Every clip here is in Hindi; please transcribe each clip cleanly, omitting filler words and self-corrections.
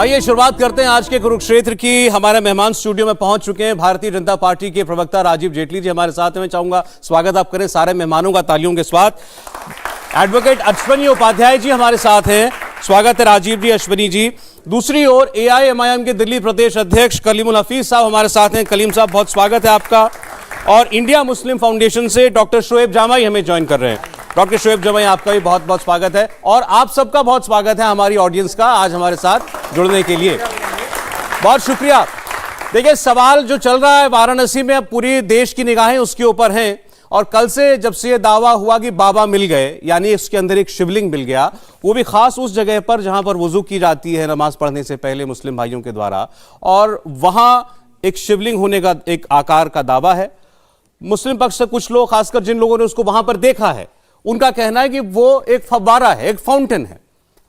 आइए शुरुआत करते हैं आज के कुरुक्षेत्र की। हमारे मेहमान स्टूडियो में पहुंच चुके हैं। भारतीय जनता पार्टी के प्रवक्ता राजीव जेटली जी हमारे साथ हैं। मैं चाहूंगा स्वागत आप करें सारे मेहमानों का तालियों के साथ। एडवोकेट अश्वनी उपाध्याय जी हमारे साथ हैं। स्वागत है राजीव जी, अश्वनी जी। दूसरी ओर AIMIM के दिल्ली प्रदेश अध्यक्ष कलीमुल हफीज साहब हमारे साथ हैं। कलीम साहब बहुत स्वागत है आपका। और इंडिया मुस्लिम फाउंडेशन से डॉक्टर शोएब जामाई हमें ज्वाइन कर रहे हैं। डॉक्टर शोएब जामाई आपका भी बहुत बहुत स्वागत है और आप सबका बहुत स्वागत है हमारी ऑडियंस का आज हमारे साथ जुड़ने के लिए। बहुत शुक्रिया। देखिए सवाल जो चल रहा है वाराणसी में, अब पूरी देश की निगाहें उसके ऊपर हैं और कल से जब से ये दावा हुआ कि बाबा मिल गए, यानी इसके अंदर एक शिवलिंग मिल गया, वो भी खास उस जगह पर जहां पर वुजू की जाती है नमाज पढ़ने से पहले मुस्लिम भाइयों के द्वारा, और वहां एक शिवलिंग होने का एक आकार का दावा है। मुस्लिम पक्ष से कुछ लोग, खासकर जिन लोगों ने उसको वहां पर देखा है, उनका कहना है कि वो एक फव्वारा है, एक फाउंटेन है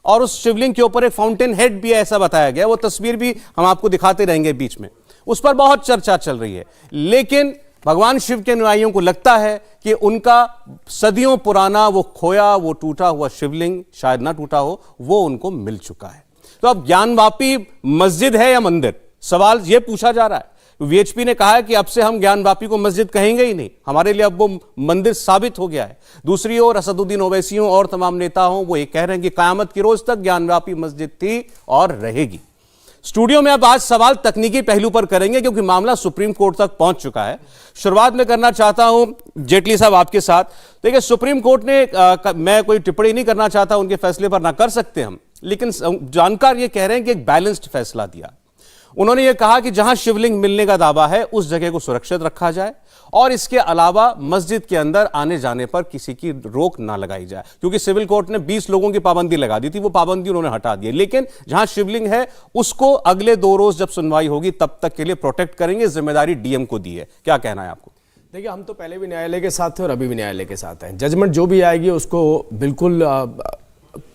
और उस शिवलिंग के ऊपर एक फाउंटेन हेड भी है, ऐसा बताया गया। वो तस्वीर भी हम आपको दिखाते रहेंगे बीच में। उस पर बहुत चर्चा चल रही है, लेकिन भगवान शिव के अनुयायियों को लगता है कि उनका सदियों पुराना वो खोया, वो टूटा हुआ शिवलिंग, शायद ना टूटा हो, वो उनको मिल चुका है। तो अब ज्ञानवापी मस्जिद है या मंदिर, सवाल यह पूछा जा रहा है। VHP ने कहा है कि अब से हम ज्ञानवापी को मस्जिद कहेंगे ही नहीं, हमारे लिए अब वो मंदिर साबित हो गया है। दूसरी ओर असदुद्दीन ओवैसी हों और तमाम नेता हों, वो ये कह रहे हैं कि कयामत की रोज तक ज्ञानवापी मस्जिद थी और रहेगी। स्टूडियो में अब आज सवाल तकनीकी पहलू पर करेंगे क्योंकि मामला सुप्रीम कोर्ट तक पहुंच चुका है। शुरुआत में करना चाहता हूं जेटली साहब आपके साथ। देखिए सुप्रीम कोर्ट ने, मैं कोई टिप्पणी नहीं करना चाहता, उनके फैसले पर ना कर सकते हम, लेकिन जानकार ये कह रहे हैं कि एक बैलेंस्ड फैसला दिया। उन्होंने ये कहा कि जहां शिवलिंग मिलने का दावा है उस जगह को सुरक्षित रखा जाए और इसके अलावा मस्जिद के अंदर आने जाने पर किसी की रोक ना लगाई जाए, क्योंकि सिविल कोर्ट ने 20 लोगों की पाबंदी लगा दी थी, वो पाबंदी उन्होंने हटा दी। लेकिन जहां शिवलिंग है उसको अगले 2 रोज जब सुनवाई होगी तब तक के लिए प्रोटेक्ट करेंगे, जिम्मेदारी DM को दी है। क्या कहना है आपको? देखिए हम तो पहले भी न्यायालय के साथ थे और अभी भी न्यायालय के साथ हैं। जजमेंट जो भी आएगी उसको बिल्कुल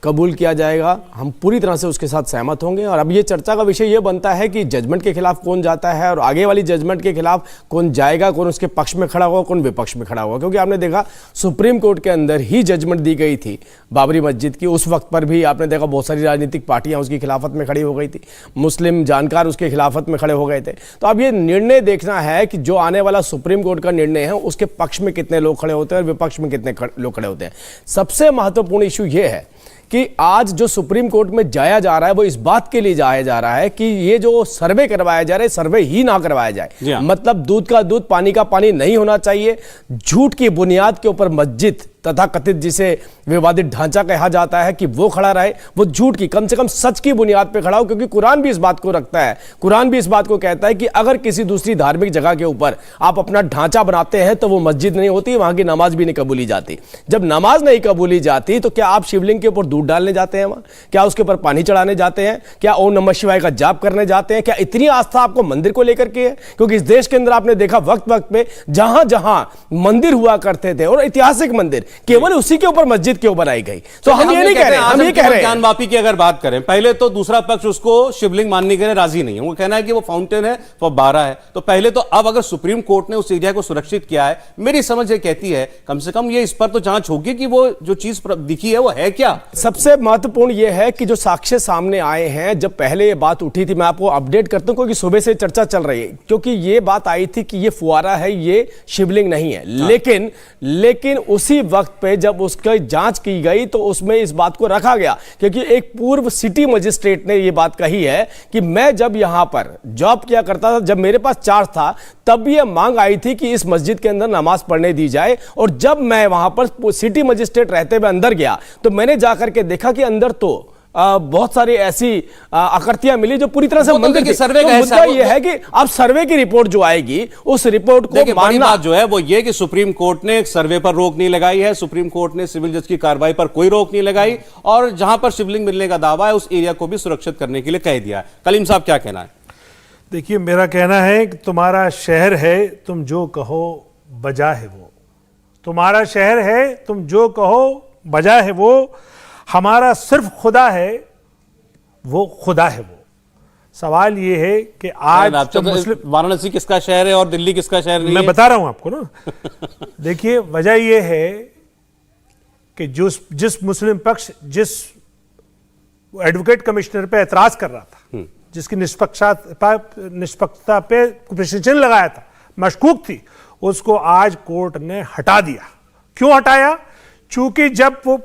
कबूल किया जाएगा, हम पूरी तरह से उसके साथ सहमत होंगे। और अब ये चर्चा का विषय ये बनता है कि जजमेंट के खिलाफ कौन जाता है और आगे वाली जजमेंट के खिलाफ कौन जाएगा, कौन उसके पक्ष में खड़ा होगा, कौन विपक्ष में खड़ा होगा। क्योंकि आपने देखा सुप्रीम कोर्ट के अंदर ही जजमेंट दी गई थी बाबरी मस्जिद की, उस वक्त पर भी आपने देखा बहुत सारी राजनीतिक पार्टियां उसकी खिलाफत में खड़ी हो गई थी, मुस्लिम जानकार उसके खिलाफत में खड़े हो गए थे। तो अब ये निर्णय देखना है कि जो आने वाला सुप्रीम कोर्ट का निर्णय है उसके पक्ष में कितने लोग खड़े होते हैं और विपक्ष में कितने लोग खड़े होते हैं। सबसे महत्वपूर्ण इशू ये है कि आज जो सुप्रीम कोर्ट में जाया जा रहा है वो इस बात के लिए जाया जा रहा है कि ये जो सर्वे करवाया जा रहा है, सर्वे ही ना करवाया जाए। मतलब दूध का दूध पानी का पानी नहीं होना चाहिए। झूठ की बुनियाद के ऊपर मस्जिद तथा कथित जिसे विवादित ढांचा कहा जाता है कि वो खड़ा रहे, वो झूठ की, कम से कम सच की बुनियाद पे खड़ा हो। क्योंकि कुरान भी इस बात को रखता है, कुरान भी इस बात को कहता है कि अगर किसी दूसरी धार्मिक जगह के ऊपर आप अपना ढांचा बनाते हैं तो वो मस्जिद नहीं होती, वहां की नमाज भी नहीं कबूली जाती। जब नमाज नहीं कबूली जाती तो क्या आप शिवलिंग के ऊपर दूध डालने जाते हैं वहां? क्या उसके ऊपर पानी चढ़ाने जाते हैं? क्या ओम नमः शिवाय का जाप करने जाते हैं? क्या इतनी आस्था आपको मंदिर को लेकर के है? क्योंकि इस देश के अंदर आपने देखा वक्त वक्त पे जहां जहां मंदिर हुआ करते थे और ऐतिहासिक मंदिर, केवल उसी के ऊपर मस्जिद क्यों बनाई गई। तो हम ये नहीं कह रहे, हम ये कह रहे हैं ज्ञानवापी की अगर बात करें, पहले तो दूसरा पक्ष उसको शिवलिंग मानने के लिए राजी नहीं है, वो कहना है कि वो फाउंटेन है, वो 12 है। तो पहले तो अब अगर सुप्रीम कोर्ट ने उस एरिया को सुरक्षित किया है, मेरी समझ ये कहती है कम से कम ये इस पर तो जांच होगी कि वो जो चीज दिखी है वो है क्या। सबसे महत्वपूर्ण यह है कि जो साक्ष्य सामने आए हैं, जब पहले ये बात उठी थी, मैं आपको अपडेट करता हूं क्योंकि सुबह से चर्चा चल रही है, क्योंकि ये बात आई थी कि ये फुआरा है, ये शिवलिंग नहीं है। लेकिन उसी वक्त पे जब उसकी जांच की गई तो उसमें इस बात को रखा गया, क्योंकि एक पूर्व सिटी मजिस्ट्रेट ने यह बात कही है कि मैं जब यहां पर जॉब किया करता था, जब मेरे पास चार्ज था, तब यह मांग आई थी कि इस मस्जिद के अंदर नमाज पढ़ने दी जाए। और जब मैं वहां पर सिटी मजिस्ट्रेट रहते हुए अंदर गया तो मैंने जाकर के देखा कि अंदर तो बहुत सारी ऐसी आकृतियां मिली जो पूरी तरह से मंदिर के सर्वे का मुद्दा यह है कि अब सर्वे की रिपोर्ट जो आएगी उस रिपोर्ट को मानना बात जो है वो ये कि सुप्रीम कोर्ट ने सर्वे पर रोक नहीं लगाई है, सुप्रीम कोर्ट ने सिविल जज की कार्रवाई पर कोई रोक नहीं लगाई और जहां पर शिवलिंग मिलने का दावा है उस एरिया को भी सुरक्षित करने के लिए कह दिया है। कलीम साहब क्या कहना है? देखिए मेरा कहना है कि तुम्हारा शहर है, तुम जो कहो बजा है वो, तुम्हारा शहर है, तुम जो कहो बजा है वो, हमारा सिर्फ खुदा है, वो खुदा है वो। सवाल ये है कि आज वाराणसी किसका शहर है और दिल्ली किसका शहर नहीं मैं बता रहा हूं आपको ना। देखिए वजह यह है कि जिस मुस्लिम पक्ष जिस एडवोकेट कमिश्नर पे एतराज कर रहा था, जिसकी निष्पक्षता पे प्रश्न चिन्ह लगाया था, मशकूक थी, उसको आज कोर्ट ने हटा दिया। क्यों हटाया? चूंकि जब वो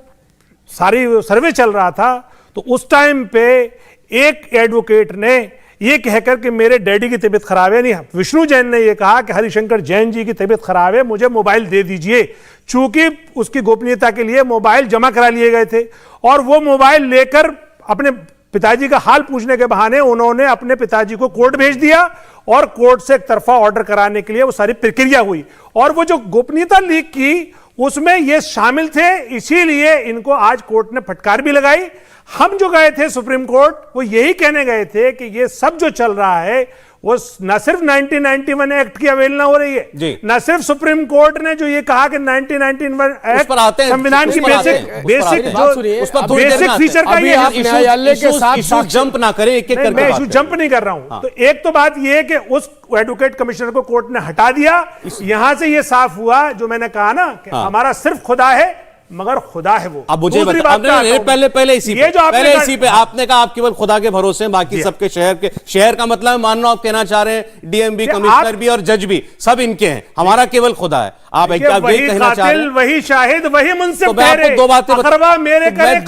सारी सर्वे चल रहा था तो उस टाइम पे एक एडवोकेट ने ये कहकर कि मेरे डैडी की तबीयत खराब है, नहीं, विष्णु जैन ने ये कहा कि हरिशंकर जैन जी की तबीयत खराब है, मुझे मोबाइल दे दीजिए। चूंकि उसकी गोपनीयता के लिए मोबाइल जमा करा लिए गए थे और वो मोबाइल लेकर अपने पिताजी का हाल पूछने के बहाने उन्होंने अपने पिताजी को कोर्ट भेज दिया और कोर्ट से एक तरफा ऑर्डर कराने के लिए वो सारी प्रक्रिया हुई और वो जो गोपनीयता लीक की उसमें ये शामिल थे, इसीलिए इनको आज कोर्ट ने फटकार भी लगाई। हम जो गए थे सुप्रीम कोर्ट वो यही कहने गए थे कि ये सब जो चल रहा है वो न सिर्फ 1991 एक्ट की अवहेलना हो रही है, न सिर्फ सुप्रीम कोर्ट ने जो ये कहा कि 1991 एक्ट संविधान की बेसिक फीचर का ये न्यायालय के साथ जंप ना करें, एक एक करके मैं इशू जंप नहीं कर रहा हूं। तो एक तो बात ये है कि उस एडवोकेट कमिश्नर को कोर्ट ने हटा दिया, यहां से ये साफ हुआ जो मैंने कहा ना कि हमारा सिर्फ खुदा है मगर खुदा है वो। अब मुझे पहले इसी पे आपने कहा आप केवल खुदा के भरोसे हैं, बाकी सबके शहर का मतलब मान लो आप कहना चाह रहे हैं डीएम भी, कमिश्नर भी और जज भी सब इनके हैं, हमारा केवल खुदा है। आप एक कहना चाह रहे हैं वही शाहिद वही मुंसिफ, तो मैं आपको दो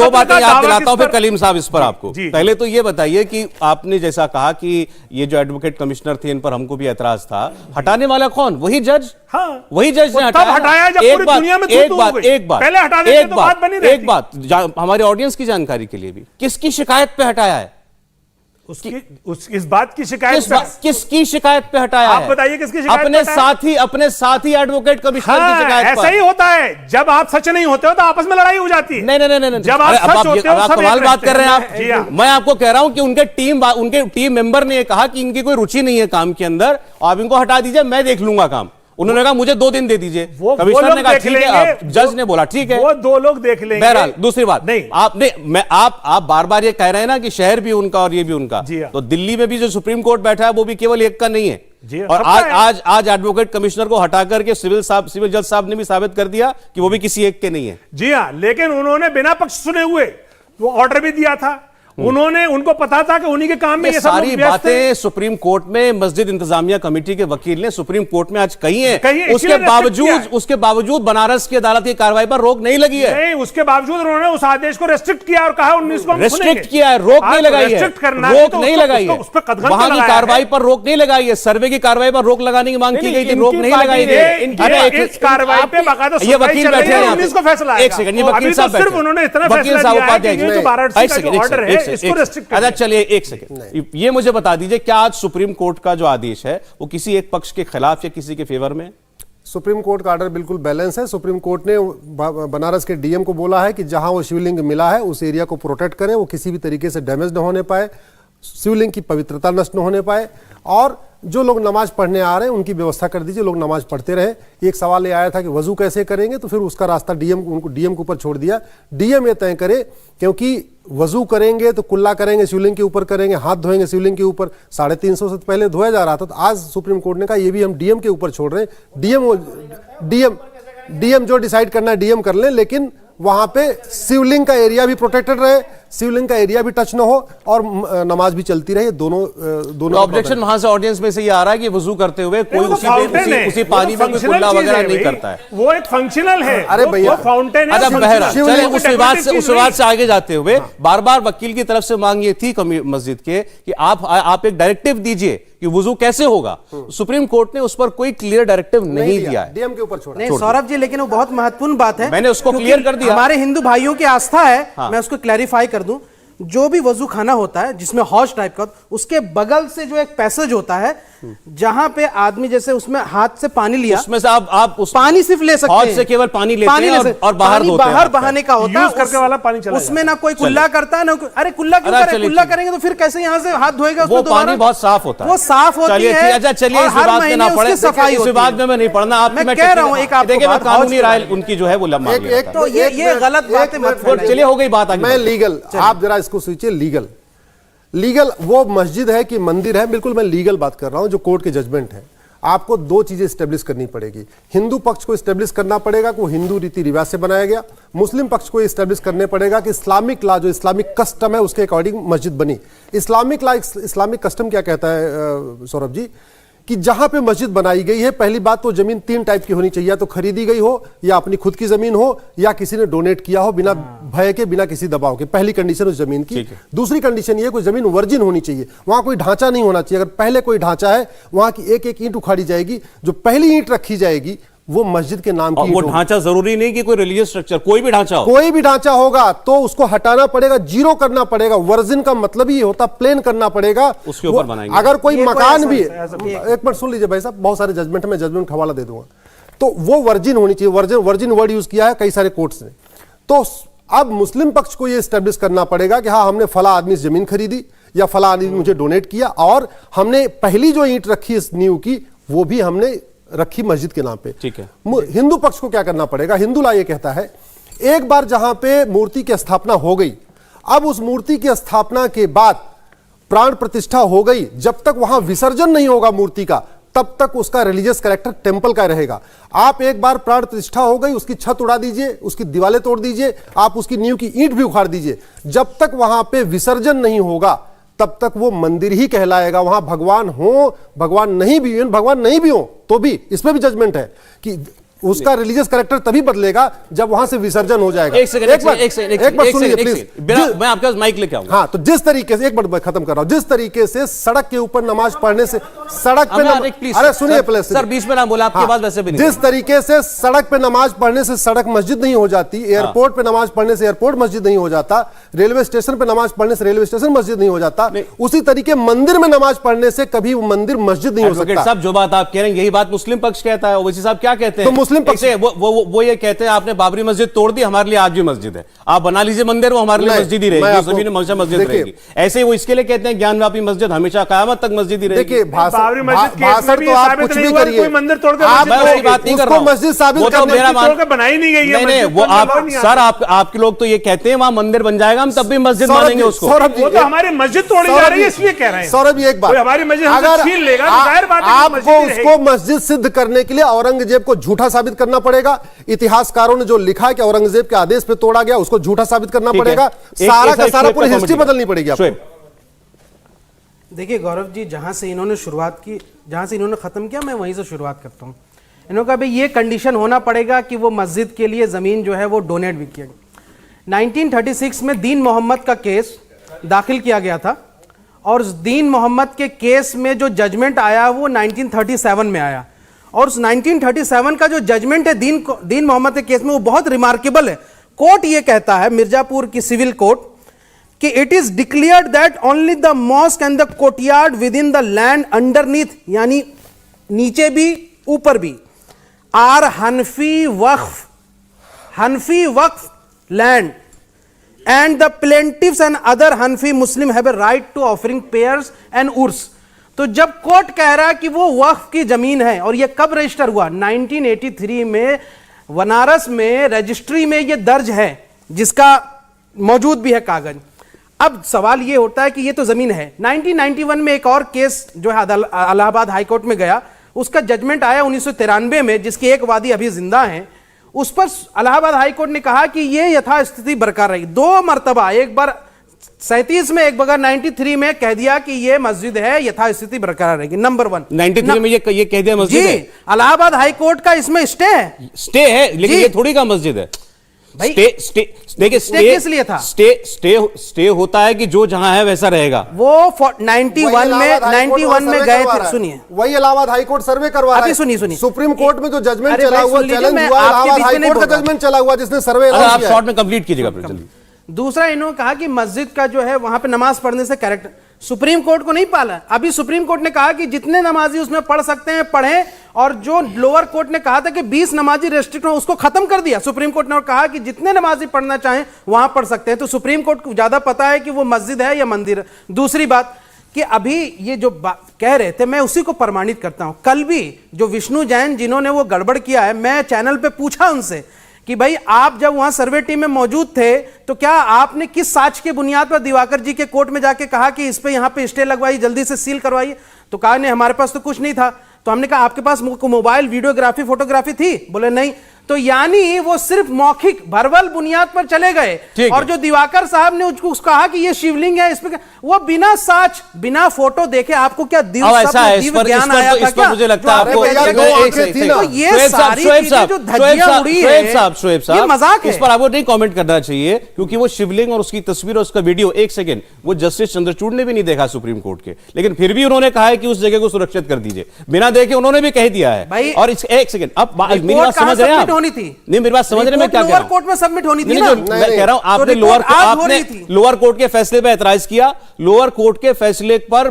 बातें याद दिलाता हूं फिर कलीम साहब इस पर आपको। पहले तो ये बताइए कि आपने जैसा कहा कि ये जो एडवोकेट कमिश्नर थे इन पर हमको भी ऐतराज था, हटाने वाला कौन? वही जज। हाँ, वही जज ने हटाया। एक बात हमारे ऑडियंस की जानकारी के लिए भी, किसकी शिकायत पे हटाया है? इस बात की शिकायत किसकी शिकायत पे हटाया? आप बताइए किसकी शिकायत? अपने साथी एडवोकेट कमिश्नर की शिकायत पर। ऐसा ही होता है, जब आप सच नहीं होते हो तो आपस में लड़ाई हो जाती है। नहीं, जब आप सच होते हो कमाल बात कर रहे हैं आप। मैं आपको कह रहा हूं कि उनके टीम मेंबर ने कहा कि इनकी कोई रुचि नहीं है काम के अंदर, आप इनको हटा दीजिए, मैं देख लूंगा काम। उन्होंने कहा मुझे 2 दिन दे दीजिए, कमिश्नर ने कहा ठीक है, जज ने बोला ठीक है, वो 2 लोग देख लेंगे। बहरहाल दूसरी बात नहीं, आप बार-बार ये कह रहे हैं ना कि शहर भी उनका और ये भी उनका, तो दिल्ली में भी जो सुप्रीम कोर्ट बैठा है वो भी केवल एक का नहीं है। और आज एडवोकेट कमिश्नर को हटा करके सिविल जज साहब ने भी साबित कर दिया कि वो भी किसी एक के नहीं है। जी हां, लेकिन उन्होंने बिना पक्ष सुने हुए वो ऑर्डर भी दिया था। उनको पता था कि उन्हीं के काम में ये सारी बातें सुप्रीम कोर्ट में मस्जिद इंतजामिया कमेटी के वकील ने सुप्रीम कोर्ट में आज कही है। उसके बावजूद बनारस की अदालत की कार्रवाई पर रोक नहीं लगी है। नहीं, उसके बावजूद उन्होंने उस आदेश को रेस्ट्रिक्ट किया और कहा 19 को रेस्ट्रिक्ट किया है, रोक नहीं लगाई है, रोक नहीं लगाई है, वहां की कार्रवाई पर रोक नहीं लगाई है, सर्वे की कार्रवाई पर रोक लगाने की मांग की गई थी, रोक नहीं लगाई गई। इस कार्रवाई पे बाकायदा ये वकील बैठे हैं, 19 को फैसला, एक सेकंड, ये वकील साहब सिर्फ उन्होंने इतना फैसला दिया कि ये जो वाराणसी का जो ऑर्डर है इसको रेस्ट्रिक्ट। अच्छा चलिए एक सेकंड, ये मुझे बता दीजिए क्या आज सुप्रीम कोर्ट का जो आदेश है वो किसी एक पक्ष के खिलाफ या किसी के फेवर में? सुप्रीम कोर्ट का ऑर्डर बिल्कुल बैलेंस है। सुप्रीम कोर्ट ने बनारस के डीएम को बोला है कि जहां वो शिवलिंग मिला है उस एरिया को प्रोटेक्ट करें, वो किसी भी तरीके से डैमेज न होने पाए, शिवलिंग की पवित्रता नष्ट न होने पाए, और जो लोग नमाज पढ़ने आ रहे हैं उनकी व्यवस्था कर दीजिए, लोग नमाज पढ़ते रहे। एक सवाल ये आया था कि वजू कैसे करेंगे, तो फिर उसका रास्ता डीएम के ऊपर छोड़ दिया। डीएम ये तय करे, क्योंकि वजू करेंगे तो कुल्ला करेंगे शिवलिंग के ऊपर करेंगे, हाथ धोएंगे शिवलिंग के ऊपर, 350 से पहले धोया जा रहा था। तो आज सुप्रीम कोर्ट ने कहा ये भी हम डीएम के ऊपर छोड़ रहे हैं। डीएम जो डिसाइड करना है डीएम कर लें, लेकिन वहां पे शिवलिंग का एरिया भी प्रोटेक्टेड रहे, शिवलिंग का एरिया भी टच न हो और नमाज भी चलती रहे। दोनों ऑब्जेक्शन वहां से ऑडियंस में से ये आ रहा है कि वजू करते हुए कोई उसी पानी में कोई कुल्ला वगैरह नहीं करता है, वो एक फंक्शनल है। अरे भैया फाउंटेन है। बहरहाल उस विवाद से आगे जाते हुए बार बार वकील की तरफ से मांग ये थी मस्जिद के कि आप एक डायरेक्टिव दीजिए कि वुजू कैसे होगा। सुप्रीम कोर्ट ने उस पर कोई क्लियर डायरेक्टिव नहीं दिया है, डीएम के ऊपर छोड़ा। नहीं सौरभ जी, लेकिन वो बहुत महत्वपूर्ण बात है, मैंने उसको क्लियर कर दिया। हमारे हिंदू भाइयों की आस्था है, मैं उसको क्लैरिफाई कर दूं, जो भी वजू खाना होता है जिसमें हौज टाइप का, उसके बगल से जो एक पैसेज होता है जहां पे आदमी जैसे उसमें हाथ से पानी लिया, उसमें से आप उस पानी सिर्फ ले सकते हैं, से केवल पानी लेते हैं और बाहर धोते हैं, बाहर बहाने का होता है, करके वाला पानी चला उसमें ना कोई कुल्ला करता है ना। अरे कुल्ला क्यों करें? कुल्ला करेंगे तो फिर कैसे यहाँ से हाथ धोएगा? वो पानी बहुत साफ होता है, वो साफ होती है। अच्छा चलिए इस बात में ना पड़े, इस बात में नहीं पढ़ना। आप मैं कह रहा हूँ एक देखिए कानूनी राय उनकी जो है वो लंबा, तो ये गलत बात है। चलिए हो गई बात आगे। मैं लीगल, आप जरा इसको सोचिए, लीगल वो मस्जिद है कि मंदिर है, बिल्कुल मैं लीगल बात कर रहा हूं, जो कोर्ट के जजमेंट है। आपको दो चीजें स्टेब्लिश करनी पड़ेगी। हिंदू पक्ष को स्टेब्लिश करना पड़ेगा कि वो हिंदू रीति रिवाज से बनाया गया, मुस्लिम पक्ष को स्टेब्लिश करने पड़ेगा कि इस्लामिक लॉ जो इस्लामिक कस्टम है उसके अकॉर्डिंग मस्जिद बनी। इस्लामिक लॉ, इस्लामिक कस्टम क्या कहता है सौरभ जी, कि जहां पे मस्जिद बनाई गई है, पहली बात तो जमीन 3 टाइप की होनी चाहिए, या तो खरीदी गई हो, या अपनी खुद की जमीन हो, या किसी ने डोनेट किया हो बिना भय के, बिना किसी दबाव के। पहली कंडीशन उस जमीन की। दूसरी कंडीशन ये, कोई जमीन वर्जिन होनी चाहिए, वहां कोई ढांचा नहीं होना चाहिए। अगर पहले कोई ढांचा है, वहां की एक एक ईंट उखाड़ी जाएगी, जो पहली ईंट रखी जाएगी वो मस्जिद के नाम की। वो ढांचा जरूरी नहीं कि कोई रिलीजियस स्ट्रक्चर, कोई भी ढांचा हो, कोई भी ढांचा होगा तो उसको हटाना पड़ेगा, जीरो करना पड़ेगा। वर्जिन का मतलब ही होता प्लेन करना पड़ेगा, उसके ऊपर बनाएंगे। अगर कोई मकान भी, ऐसा एक मिनट सुन लीजिए भाई साहब, बहुत सारे जजमेंट में जजमेंट हवाला दे दूंगा, तो वो वर्जिन होनी चाहिए। वर्जिन वर्ड यूज किया है कई सारे कोर्ट्स ने। तो अब मुस्लिम पक्ष को यह स्टैब्लिश करना पड़ेगा कि हाँ, हमने फला आदमी से जमीन खरीदी, या फला आदमी मुझे डोनेट किया, और हमने पहली जो ईंट रखी इस नींव की वो भी हमने रखी मस्जिद के नाम पे। ठीक है। हिंदू पक्ष को क्या करना पड़ेगा? हिंदू लॉ ये कहता है, एक बार जहां पे मूर्ति की स्थापना हो गई, अब उस मूर्ति की स्थापना के बाद प्राण प्रतिष्ठा हो गई, जब तक वहां विसर्जन नहीं होगा मूर्ति का, तब तक उसका रिलीजियस कैरेक्टर टेंपल का रहेगा। आप एक बार प्राण प्रतिष्ठा हो गई, उसकी छत उड़ा दीजिए, उसकी दीवारें तोड़ दीजिए, आप उसकी नींव की ईंट भी उखाड़ दीजिए, जब तक वहां पे विसर्जन नहीं होगा तब तक वो मंदिर ही कहलाएगा। वहां भगवान हो, भगवान नहीं भी हो तो भी, इसमें भी जजमेंट है कि उसका रिलीजियस कैरेक्टर तभी बदलेगा जब वहां से विसर्जन हो जाएगा। एक सेकंड सुनिए प्लीज, मैं आपके पास माइक लेके आऊंगा। हाँ, तो जिस तरीके से, एक मिनट खत्म कर रहा हूं, जिस तरीके से सड़क के ऊपर नमाज पढ़ने से, सड़क पे अरे सुनिए प्लीज सर, बीच में ना बोला, आपकी बात वैसे भी नहीं। जिस तरीके से सड़क पे नमाज पढ़ने से सड़क मस्जिद नहीं हो जाती, एयरपोर्ट पे नमाज पढ़ने से एयरपोर्ट मस्जिद नहीं हो जाता, रेलवे स्टेशन पे नमाज पढ़ने से रेलवे स्टेशन मस्जिद नहीं हो जाता, उसी तरीके मंदिर में नमाज पढ़ने से कभी मंदिर मस्जिद नहीं हो सकता। साहब, जो बात आप कह रहे हैं यही बात मुस्लिम पक्ष कहता है। ओवैसी साहब क्या कहते हैं? तो मुस्लिम पक्ष वो ये कहते हैं आपने बाबरी मस्जिद तोड़ दी, हमारे लिए आज भी मस्जिद है, आप बना लीजिए मंदिर, वो हमारे लिए मस्जिद ही रहेगी, जमीन हमेशा मस्जिद रहेगी। ऐसे वो इसके लिए कहते हैं ज्ञानव्यापी मस्जिद हमेशा कयामत तक मस्जिद ही रहेगी। देखिए, बाबरी मस्जिद के भाषण तो आप कुछ भी करिए, कोई मंदिर तोड़ के मैं उसकी बात नहीं कर रहा हूं, मस्जिद साबित करके बनाई नहीं गई है। नहीं, वो आप सर, आपके लोग तो ये कहते हैं वहां मंदिर बन जाएगा, हम तब भी मस्जिद मानेंगे उसको। वो तो हमारी मस्जिद तोड़ी जा रही है इसलिए कह रहे हैं। सौरभ, एक बात, हमारी मस्जिद हमसे छीन लेगा, जाहिर बात है आपको उसको मस्जिद सिद्ध करने के लिए औरंगजेब को झूठा साबित करना पड़ेगा। इतिहासकारों ने जो लिखा है कि औरंगजेब के आदेश पे तोड़ा गया, उसको झूठा साबित करना पड़ेगा। सारा का सारा पूरी हिस्ट्री बदलनी पड़ेगी आपको। देखिए गौरव जी, जहां से इन्होंने शुरुआत की, जहां से इन्होंने खत्म किया, मैं वहीं से शुरुआत करता हूं। इन्होंने कहा भाई ये कंडीशन होना पड़ेगा कि वो मस्जिद के लिए जमीन जो है वो डोनेट भी किया गया। 1936 में दीन मोहम्मद का केस दाखिल किया गया था, और दीन मोहम्मद के केस में जो जजमेंट आया वो 1937 में आया, और उस 1937 का जो जजमेंट है दीन मोहम्मद के केस में, वो बहुत रिमार्केबल है। कोर्ट ये कहता है, मिर्जापुर की सिविल कोर्ट, कि it is declared that only the mosque and the courtyard within the land underneath, यानी नीचे भी ऊपर भी, are Hanafi waqf land, and the plaintiffs and other Hanafi Muslim have a right to offering prayers and urs. तो जब कोर्ट कह रहा है कि वो वक्फ की जमीन है, और ये कब रजिस्टर हुआ? 1983 में बनारस में रजिस्ट्री में ये दर्ज है, जिसका मौजूद भी है कागज। अब सवाल ये होता है कि ये तो जमीन है। 1991 में एक और केस जो है इलाहाबाद हाईकोर्ट में गया, उसका जजमेंट आया 1993 में, जिसके एक वादी अभी जिंदा हैं। उस पर इलाहाबाद हाईकोर्ट ने कहा कि ये यथास्थिति बरकरार रही। 2 मरतबा, एक बार 37 में, एक बार 93 में कह दिया कि ये मस्जिद है, यथास्थिति बरकरार रहेगी। नंबर 1 93 में ये कह दिया मस्जिद है। इलाहाबाद हाईकोर्ट का इसमें स्टे है, लेकिन ये थोड़ी का मस्जिद है भाई। देखिए, स्टे किस लिए था? स्टे होता है कि जो जहां है वैसा रहेगा। वो 91 में गए थे। सुनिए, वही इलाहाबाद हाईकोर्ट सर्वे करवा रहा है। सुनिए, सुप्रीम कोर्ट में जो जजमेंट चला हुआ, चैलेंज हुआ, इलाहाबाद हाईकोर्ट का जजमेंट चला हुआ, जिसने सर्वे आप शॉर्ट में कंप्लीट कीजिएगा जल्दी। दूसरा, इन्होंने कहा कि मस्जिद का जो है वहां पे नमाज पढ़ने से कैरेक्टर, सुप्रीम कोर्ट को नहीं पाला। अभी सुप्रीम कोर्ट ने कहा कि जितने नमाजी उसमें पढ़ सकते हैं पढ़ें, और जो लोअर कोर्ट ने कहा था कि 20 नमाजी रेस्ट्रिक्ट हो, उसको खत्म कर दिया सुप्रीम कोर्ट ने, और कहा कि जितने नमाजी पढ़ना चाहें वहां पढ़ सकते हैं। तो सुप्रीम कोर्ट को ज्यादा पता है कि वो मस्जिद है या मंदिर है। दूसरी बात कि अभी ये जो कह रहे थे, मैं उसी को प्रमाणित करता हूं। कल भी जो विष्णु जैन जिन्होंने वो गड़बड़ किया है, मैं चैनल पे पूछा उनसे कि भाई आप जब वहां सर्वे टीम में मौजूद थे तो क्या आपने किस साक्ष्य के बुनियाद पर दिवाकर जी के कोर्ट में जाके कहा कि इस पे यहां पे स्टे लगवाई, जल्दी से सील करवाइए? तो कहा नहीं, हमारे पास तो कुछ नहीं था। तो हमने कहा आपके पास मोबाइल वीडियोग्राफी फोटोग्राफी थी? बोले नहीं। तो यानी वो सिर्फ मौखिक भरवल बुनियाद पर चले गए। और जो दिवाकर साहब ने उसको कहा कि ये शिवलिंग है, इसमें वो बिना साच बिना फोटो देखे आपको क्या दिव्य ज्ञान आया था क्या? मुझे लगता है आपको ये सारी चीजें जो धज्जियां उड़ी है, शोएब ये मजाक है। इस पर आपको नहीं कमेंट करना चाहिए, क्योंकि वो शिवलिंग और उसकी तस्वीर और उसका वीडियो, एक सेकंड, वो जस्टिस चंद्रचूड़ ने भी नहीं देखा सुप्रीम कोर्ट के, लेकिन फिर भी उन्होंने कहा है कि उस जगह को सुरक्षित कर दीजिए। बिना देखे उन्होंने भी कह दिया है। और एक सेकंड, अब मेरी बात समझ रहे हैं आप? होनी थी नहीं, मेरी बात समझ रहे मैं क्या कह रहा हूं? कोर्ट में सबमिट होनी थी ना। मैं कह रहा हूं आपने लोअर कोर्ट के फैसले पर ऐतराज किया, लोअर कोर्ट के फैसले पर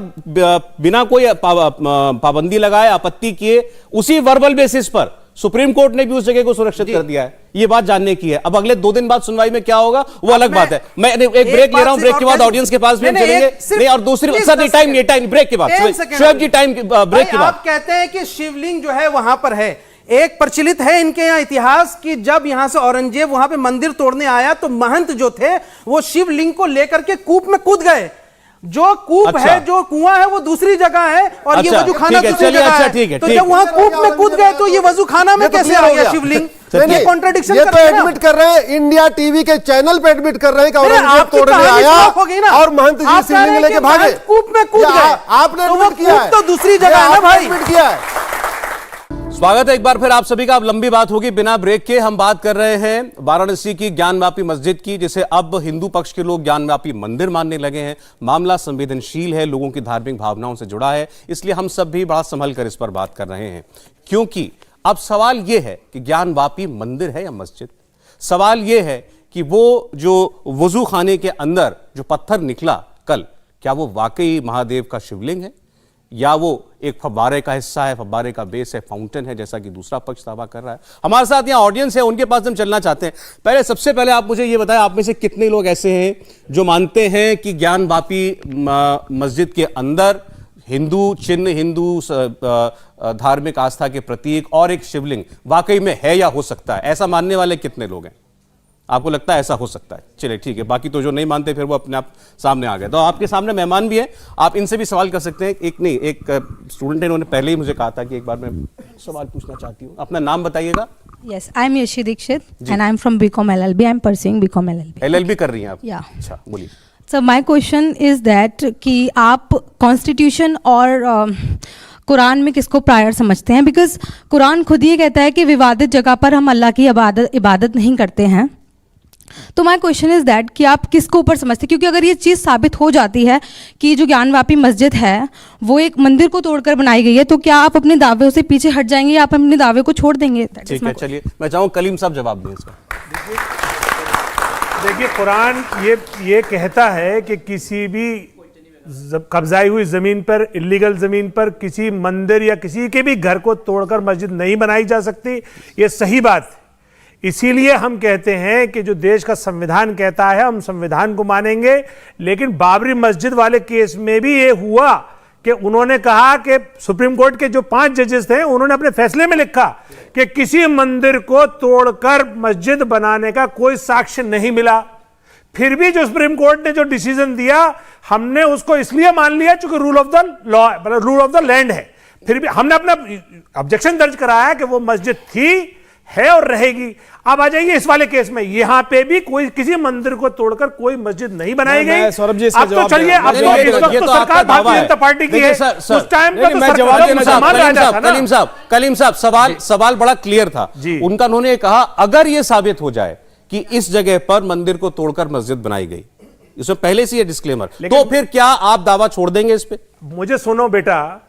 बिना कोई पाबंदी लगाए, आपत्ति किए, उसी वर्बल बेसिस पर सुप्रीम कोर्ट ने भी उस जगह को सुरक्षित कर दिया है। ये बात जानने की है। अब अगले 2 दिन बाद सुनवाई में क्या होगा वो अलग बात है। मैं एक ब्रेक ले रहा हूं, ब्रेक के बाद ऑडियंस के पास भी हम चलेंगे। नहीं, और दूसरी सर नहीं, टाइम ब्रेक के बाद, शोएब जी टाइम ब्रेक के बाद। आप कहते हैं कि शिवलिंग जो है वहां पर है। एक प्रचलित है इनके यहाँ इतिहास कि जब यहां से औरंगजेब वहां पे मंदिर तोड़ने आया तो महंत जो थे वो शिवलिंग को लेकर के कूप में कूद गए। जो कूप है, जो कुआं है, वो दूसरी जगह है और ये वजू खाना दूसरी जगह है। तो जब वहां कूप में कूद गए तो ये वजू खाना में कैसे आ गया शिवलिंग? ये कॉन्ट्रडिक्शन ये तो एडमिट कर रहे हैं, इंडिया टीवी के चैनल पे एडमिट कर रहे हैं कि औरंगजेब तोड़ने आया और महंत जी शिवलिंग लेके भागे। कूप में कूद गए, आपने एडमिट किया है, तो दूसरी जगह है ना भाई। एडमिट किया है। स्वागत है एक बार फिर आप सभी का। अब लंबी बात होगी, बिना ब्रेक के हम बात कर रहे हैं वाराणसी की ज्ञानवापी मस्जिद की, जिसे अब हिंदू पक्ष के लोग ज्ञानवापी मंदिर मानने लगे हैं। मामला संवेदनशील है, लोगों की धार्मिक भावनाओं से जुड़ा है, इसलिए हम सब भी बड़ा संभल कर इस पर बात कर रहे हैं। क्योंकि अब सवाल यह है कि ज्ञानवापी मंदिर है या मस्जिद। सवाल यह है कि वो जो वजू खाने के अंदर जो पत्थर निकला कल, क्या वो वाकई महादेव का शिवलिंग है या वो एक फव्वारे का हिस्सा है, फव्वारे का बेस है, फाउंटेन है, जैसा कि दूसरा पक्ष दावा कर रहा है। हमारे साथ यहाँ ऑडियंस है, उनके पास हम चलना चाहते हैं। सबसे पहले आप मुझे ये बताएं, आप में से कितने लोग ऐसे हैं जो मानते हैं कि ज्ञानवापी मस्जिद के अंदर हिंदू चिन्ह, हिंदू धार्मिक आस्था के प्रतीक और एक शिवलिंग वाकई में है या हो सकता है? ऐसा मानने वाले कितने लोग हैं? आपको लगता है ऐसा हो सकता है? चलिए ठीक है, बाकी तो जो नहीं मानते फिर वो अपने आप सामने आ गए। तो आपके सामने मेहमान भी हैं, आप इनसे भी सवाल कर सकते हैं। एक स्टूडेंट है, इन्होंने पहले ही मुझे कहा था कि एक बार मैं सवाल पूछना चाहती हूँ। अपना नाम बताइएगा। Yes, I am Yashi Dikshit and I am from BCom LLB. I am pursuing BCom LLB. LLB कर रही हैं आप? Yeah. अच्छा, बोलिए। So my question is that कि आप कॉन्स्टिट्यूशन और कुरान में किसको प्रायर समझते हैं? बिकॉज कुरान खुद ये कहता है कि विवादित जगह पर हम अल्लाह की इबादत नहीं करते हैं। तो माय क्वेश्चन इज दैट कि आप किसको ऊपर समझते हैं? क्योंकि अगर ये चीज़ साबित हो जाती है कि जो ज्ञानवापी मस्जिद है वो एक मंदिर को तोड़कर बनाई गई है, तो क्या आप अपने दावे से पीछे हट जाएंगे या आप अपने दावे को छोड़ देंगे? ठीक है, चलिए मैं चाहूँ कलीम साहब जवाब दें इसका। देखिए, कुरान ये कहता है कि किसी भी कब्जाई हुई जमीन पर, इलीगल जमीन पर किसी मंदिर या किसी के भी घर को तोड़कर मस्जिद नहीं बनाई जा सकती। ये सही बात है। इसीलिए हम कहते हैं कि जो देश का संविधान कहता है हम संविधान को मानेंगे। लेकिन बाबरी मस्जिद वाले केस में भी ये हुआ कि उन्होंने कहा कि सुप्रीम कोर्ट के जो 5 जजेस थे उन्होंने अपने फैसले में लिखा कि किसी मंदिर को तोड़कर मस्जिद बनाने का कोई साक्ष्य नहीं मिला। फिर भी जो सुप्रीम कोर्ट ने जो डिसीजन दिया हमने उसको इसलिए मान लिया क्योंकि रूल ऑफ द लॉ, मतलब रूल ऑफ द लैंड है। फिर भी हमने अपना ऑब्जेक्शन दर्ज कराया कि वो मस्जिद थी, है और रहेगी। अब आ जाइए इस वाले केस में, यहाँ पे भी कोई किसी मंदिर को तोड़कर कोई मस्जिद नहीं बनाई गई। सौरभ जी, अब तो चलिए, अब तो इस वक्त तो सरकार भारतीय जनता पार्टी की है, उस टाइम पे तो कलीम साहब सवाल बड़ा क्लियर था उनका। उन्होंने कहा अगर ये साबित हो जाए कि इस जगह पर मंदिर को तोड़कर मस्जिद बनाई गई, इसमें पहले से ये डिस्क्लेमर, तो फिर क्या आप दावा छोड़ देंगे इस पे? मुझे सुनो बेटा,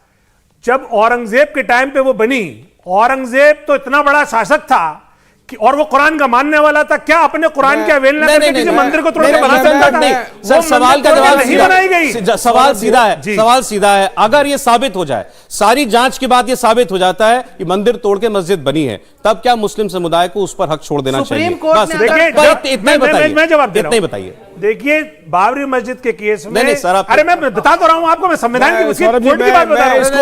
जब औरंगजेब के टाइम पे वो बनी, औरंगजेब तो इतना बड़ा शासक था कि और वो कुरान का मानने वाला था, क्या अपने कुरान के अवेलना करके किसी मंदिर को तोड़कर बना सकता था? नहीं सर, सवाल का जवाब नहीं बनाई गई। सवाल सीधा है, सवाल सीधा है। अगर ये साबित हो जाए, सारी जांच के बाद ये साबित हो जाता है कि मंदिर तोड़ के मस्जिद बनी है, तब क्या मुस्लिम समुदाय को उस पर हक छोड़ देना चाहिए? इतना ही बताइए। देखिए, बाबरी मस्जिद के केस में नहीं सर, अरे मैं बता तो रहा हूं आपको, मैं संविधान की बात बता रहा हूं। इसको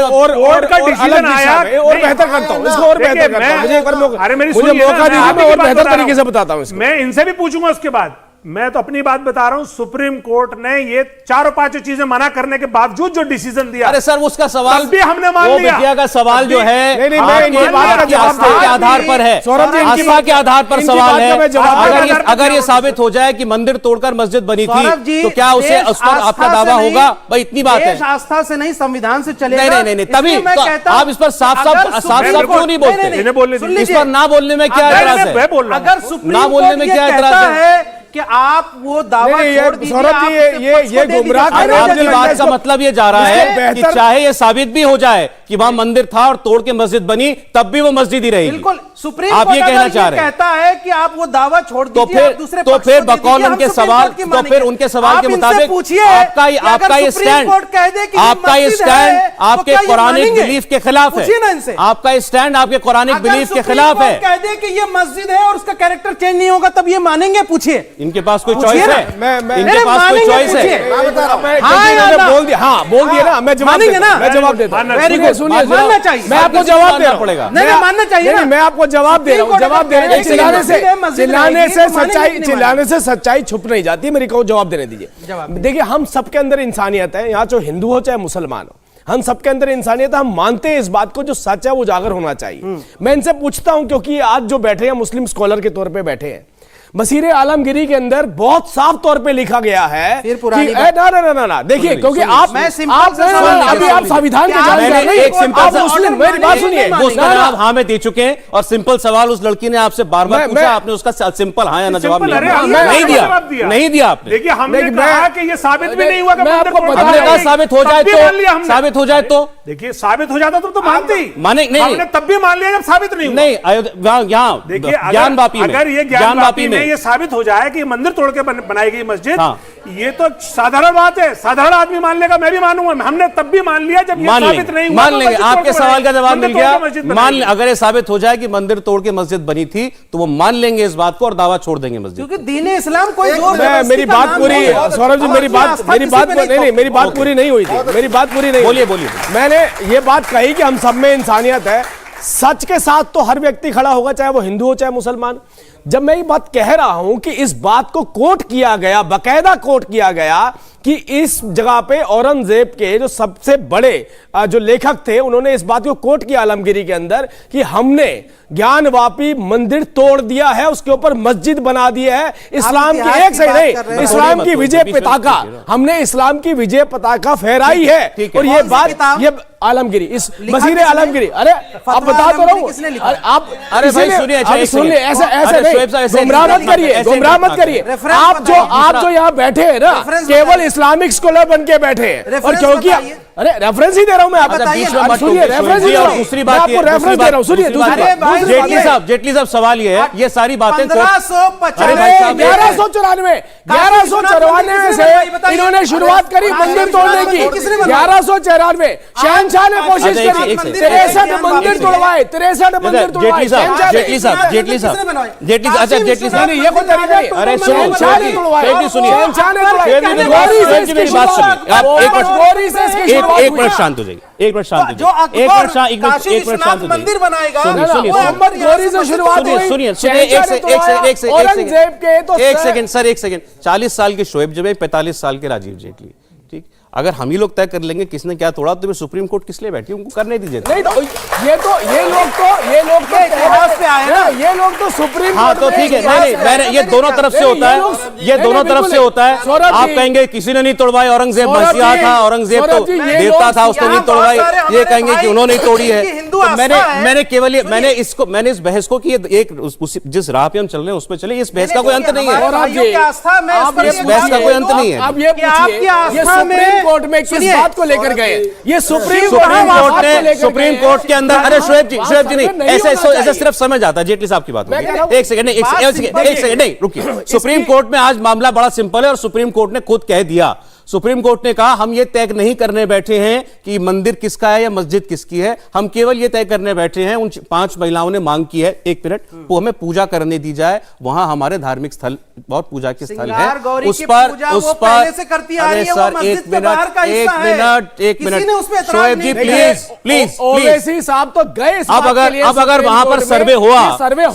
और का डिसीजन आया और बेहतर करता हूं, इसको और बेहतर करता हूं। मुझे एक बार अरे मेरी मौका दीजिए, मैं और बेहतर तरीके से बताता हूं इसको। मैं इनसे भी पूछूंगा उसके बाद। मैं तो अपनी बात बता रहा हूं, सुप्रीम कोर्ट ने ये चारों पांचों चीजें मना करने के बावजूद जो डिसीजन दिया, अरे सर उसका सवाल तब भी हमने मान वो लिया। बिटिया का सवाल जो है नहीं, मैं इनकी बात का आपकी जवाब आस्था के आधार पर है, सौरभ जी, इनकी आस्था के आधार पर इनकी सवाल बात है। का मैं जवाब अगर ये साबित हो जाए कि मंदिर तोड़कर मस्जिद बनी थी सौरभ जी, तो क्या उसे देश उस पर आपका आस्था से दावा नहीं, होगा? भाई इतनी बात है। देश आस्था से नहीं, संविधान से चलेगा। नहीं, तभी इसलिए मैं तो कहता हूं आप इस पर साफ कि अगर साफ सुप्रीम क्यों नहीं बोलते? इन्हें बोलने सुन दीजिए। इस लीजिए। पर ना बोलने में क्या अगर- एतराज है? मैं बोल रहा हूं। अगर सुप्रीम ना बोलने कोर्ट में ये क्या एतराज कहता है? है कि आप वो दावा नहीं, ये छोड़ दीजिए, सौरभ जी, आप ये- उसके ये- पक्ष को ये दे गुमराह दीजिए। कर रहे हैं। आपकी बात का मतलब ये जा रहा है कि बेहतर- चाहे ये साबित भी हो जाए कि वहां मंदिर था और तोड़ के मस्जिद बनी, तब भी वो मस्जिद ही रहेगी। बिल्कुल, सुप्रीम आप कोर्ट ये कहना अगर चाह रहे हैं। कहता है कि आप वो दावा छोड़ तो दीजिए, फिर आप दूसरे तो पक्ष फिर को दे बकौल दीजिए, उनके हम सुप्रीम सवाल कोर्ट की तो मानेंगे। फिर उनके सवाल आप के इनसे मुताबिक पूछिए आपका कि अगर ये सुप्रीम स्टैंड कोर्ट कह दे कि ये आपका ये मस्जिद स्टैंड है, तो आपके क्या ये कुरानिक मानेंगे? बिलीफ के खिलाफ पूछिए ना है। इनसे। आपका ये स्टैंड आपके कुरानिक अगर बिलीफ के सुप्रीम खिलाफ कोर्ट है। कह दे कि ये मस्जिद है और उसका कैरेक्टर चेंज नहीं होगा, तब ये मानेंगे? पूछिए। इनके पास कोई पूछिए चॉइस ना। है? मैं- इनके पास कोई मानेंगे, चॉइस है? पूछिए। हाँ या ना? बोल दिया, हाँ बोल दिया ना, मैं जवाब मानेंगे देता हूं, ना? मैं जवाब देता हूं। मानना Very सुनिए, good। सुनिए, मानना चाहिए। मैं आपको जवाब दे रहा हूं। पड़ेगा। नहीं, नहीं, मानना चाहिए नहीं, ना। मैं आपको जवाब दे रहा हूं, सुप्रीम जवाब दे रहा हूं। कोर्ट चिल्लाने मस्जिद है, मस्जिद चिल्लाने रहेगी, से तो मानेंगे सच्चाई कि नहीं चिल्लाने से सच्चाई छुप नहीं जाती। मेरे को जवाब देने दीजिए। देखिए, हम सबके अंदर इंसानियत है, यहाँ जो हिंदू हो चाहे मुसलमान हो, हम सबके अंदर इंसानियत है। हम मानते हैं इस बात को, जो सच है वो उजागर होना चाहिए। मैं इनसे पूछता हूं, क्योंकि आज जो बैठे हैं मुस्लिम स्कॉलर के तौर पे बैठे हैं, मसीरे आलमगिरी के अंदर बहुत साफ तौर पे लिखा गया है फिर पुरानी कि बात। ना देखिए, क्योंकि आप मैं सिंपल आप से सवाल अभी पूछ आप रहा हूं। संविधान के क्या जानकार मैंने नहीं, एक सिंपल आप सा मुस्लिम, ऑर्डर मेरी बात सुनिए। मानेंगे, उसका जवाब हाँ में दे चुके हैं और सिंपल सवाल उस लड़की ने आपसे बार बार मैं- पूछा, आपने उसका सिंपल हाँ या ना जवाब सिंपल, अरे नहीं हमने नहीं दिया, जवाब दिया। नहीं दिया आपने। देखिए, हमने नहीं, कहा मैं- कि ये साबित भी नहीं हुआ कि मैं मंदिर आपको तोड़ना बता हमने रहा कहा नहीं। साबित हो तब जाए भी मान लिया तो हमने। साबित हो जाए तो देखिए, साबित हो जाता तो मानते ही। माने नहीं हमने तब भी मान लिया जब साबित नहीं हुआ। नहीं यहाँ देखिए, ज्ञान वापी में अगर ये ज्ञान वापी में ये साबित हो जाए कि मंदिर तोड़ के बनाई गई मस्जिद, हाँ। ये तो साधारण बात है, साधारण आदमी मान लेगा, मैं भी मानूंगा। हमने तब भी मान लिया जब ये मान साबित लेंगे नहीं हुआ। मान तो लेंगे मस्जिद आपके तोड़ के सवाल का जवाब मंदिर मिल तोड़ गया। के मस्जिद मान बनाई ले, अगर ये साबित हो जाए कि मंदिर तोड़ के मस्जिद बनी थी तो वो मान लेंगे इस बात को और दावा छोड़ देंगे मस्जिद। क्योंकि दीन इस्लाम कोई जोर मैं जबरदस्ती मेरी का बात नाम पूरी, नहीं है। सौरभ जी, मेरी बात आस्था किसी पे नहीं, मेरी बात ओके। पूरी नहीं हुई थी। मेरी बात पूरी नहीं बोलिए, हुई। बोलिए। मैंने ये बात कही कि हम सब में इंसानियत है। सच के साथ तो हर व्यक्ति खड़ा होगा, चाहे वो हिंदू हो चाहे मुसलमान। जब मैं ये बात कह रहा हूं कि इस बात को कोट किया गया, बकायदा कोट किया गया कि इस जगह पे औरंगजेब के जो सबसे बड़े जो लेखक थे, उन्होंने इस बात को कोट किया आलमगिरी के अंदर कि हमने ज्ञानवापी मंदिर तोड़ दिया है, उसके ऊपर मस्जिद बना दी है। इस्लाम की एक सही नहीं, इस्लाम की विजय पताका, हमने इस्लाम की विजय पताका फहराई है। और ये बात, ये आलमगिरी, इस मसीरे आलमगिरी, अरे आप बता तो रहा हूं, आप अरे भाई सुनिए, सुनिए, ऐसे ऐसे नहीं, गुमराह मत करिए, गुमराह मत करिए। आप जो यहाँ बैठे हैं ना, केवल इस्लामिक स्कॉलर बन के बैठे हैं। और क्योंकि अरे रेफरेंस ही दे रहा हूं मैं आपको, सुनिए, रेफरेंस ही दे रहा हूं। दूसरी बात, आपको रेफरेंस दे रहा हूं, सुनिए। जेटली साहब सवाल ये है, ये सारी बातें 1194 से इन्होंने शुरुआत करी मंदिर तोड़ने की। 1194 शहनशाह ने कोशिश करी, 63 मंदिर तोड़वाए, 63 मंदिर तोड़वाए। जेटली साहब अच्छा जेटली साहब, ये कोई तरीका नहीं। अरे सुनिए, शहनशाह ने तोड़वाए, शेख जी सुनिए, शहनशाह ने तोड़वाए। शेख जी मेरी बात सुनिए, गोरी से मेरी बात सुनिए, आप एक गोरी से इसकी मिनट शुरुआत एक हुई। मिनट शांत हो जाइए, एक मिनट शांत हो जो जाइए, अकबर एक मिनट शांत हो काशी मंदिर बनाएगा, सुनिए, सुनिए, वो मोहम्मद गोरी से शुरुआत सुनिए हुई। सुनिए शहनशाह ने तोड़वाया, औरंगजेब के तो एक सेकंड सर, एक सेकंड। 40 साल के शोएब जबे, 45 साल के राजीव जेटली, ठीक। अगर हम ही लोग तय कर लेंगे किसने क्या तोड़ा, तो फिर सुप्रीम कोर्ट किस लिए बैठी, उनको करने दीजिए। नहीं तो ये लोग तो इतिहास पे आए ना। ये लोग तो सुप्रीम हाँ कोर्ट तो में ठीक है, इतिहास नहीं पे मैंने, ये दोनों तरफ से नहीं, होता ये है, लोग- ये नहीं, दोनों नहीं, तरफ बिल्कुल से होता है। सौरभ आप जी- कहेंगे किसी ने नहीं तोड़वाई, औरंगजेब सौरभ बसिया जी- था, औरंगजेब तो सौरभ जी, ये देवता लोग- था, उसने नहीं यहाँ तोड़वाई। बहुत सारे ये हमारे कहेंगे कि भाई उन्होंने ही तोड़ी है। कि हिंदू तो आस्था है। मैंने केवल मैंने इस बहस को कि एक जिस राह पे हम चल रहे हैं उस पर चले, इस बहस का कोई अंत नहीं है। हमारे भाइयों की आस्था में आप इस ये पर बहस का कोई अंत नहीं है। आप ये कि आपकी पूछिए, ये आस्था में- सुप्रीम कोर्ट में किस सुनिए, बात को लेकर गए? ये सुप्रीम सुप्रीम कोर्ट के अंदर, अरे शोएब जी नहीं, ऐसे सिर्फ समझ आता है। जेटली साहब की बात होगी, एक सेकंड नहीं, एक सेकंड नहीं, रुकिए। सुप्रीम कोर्ट में आज मामला बड़ा सिंपल है और सुप्रीम कोर्ट ने खुद कह दिया, सुप्रीम कोर्ट ने कहा हम ये तय नहीं करने बैठे हैं कि मंदिर किसका है या मस्जिद किसकी है, हम केवल ये तय करने बैठे हैं, उन 5 महिलाओं ने मांग की है, एक मिनट, वो हमें पूजा करने दी जाए, वहां हमारे धार्मिक स्थल और पूजा के स्थल है, उस पर एक मिनट शोएब जी प्लीज ओवैसी साहब तो गए इस अब बात के लिए अगर सुप्रीम वहां पर कोर्ट सर्वे में, हुआ, ये सर्वे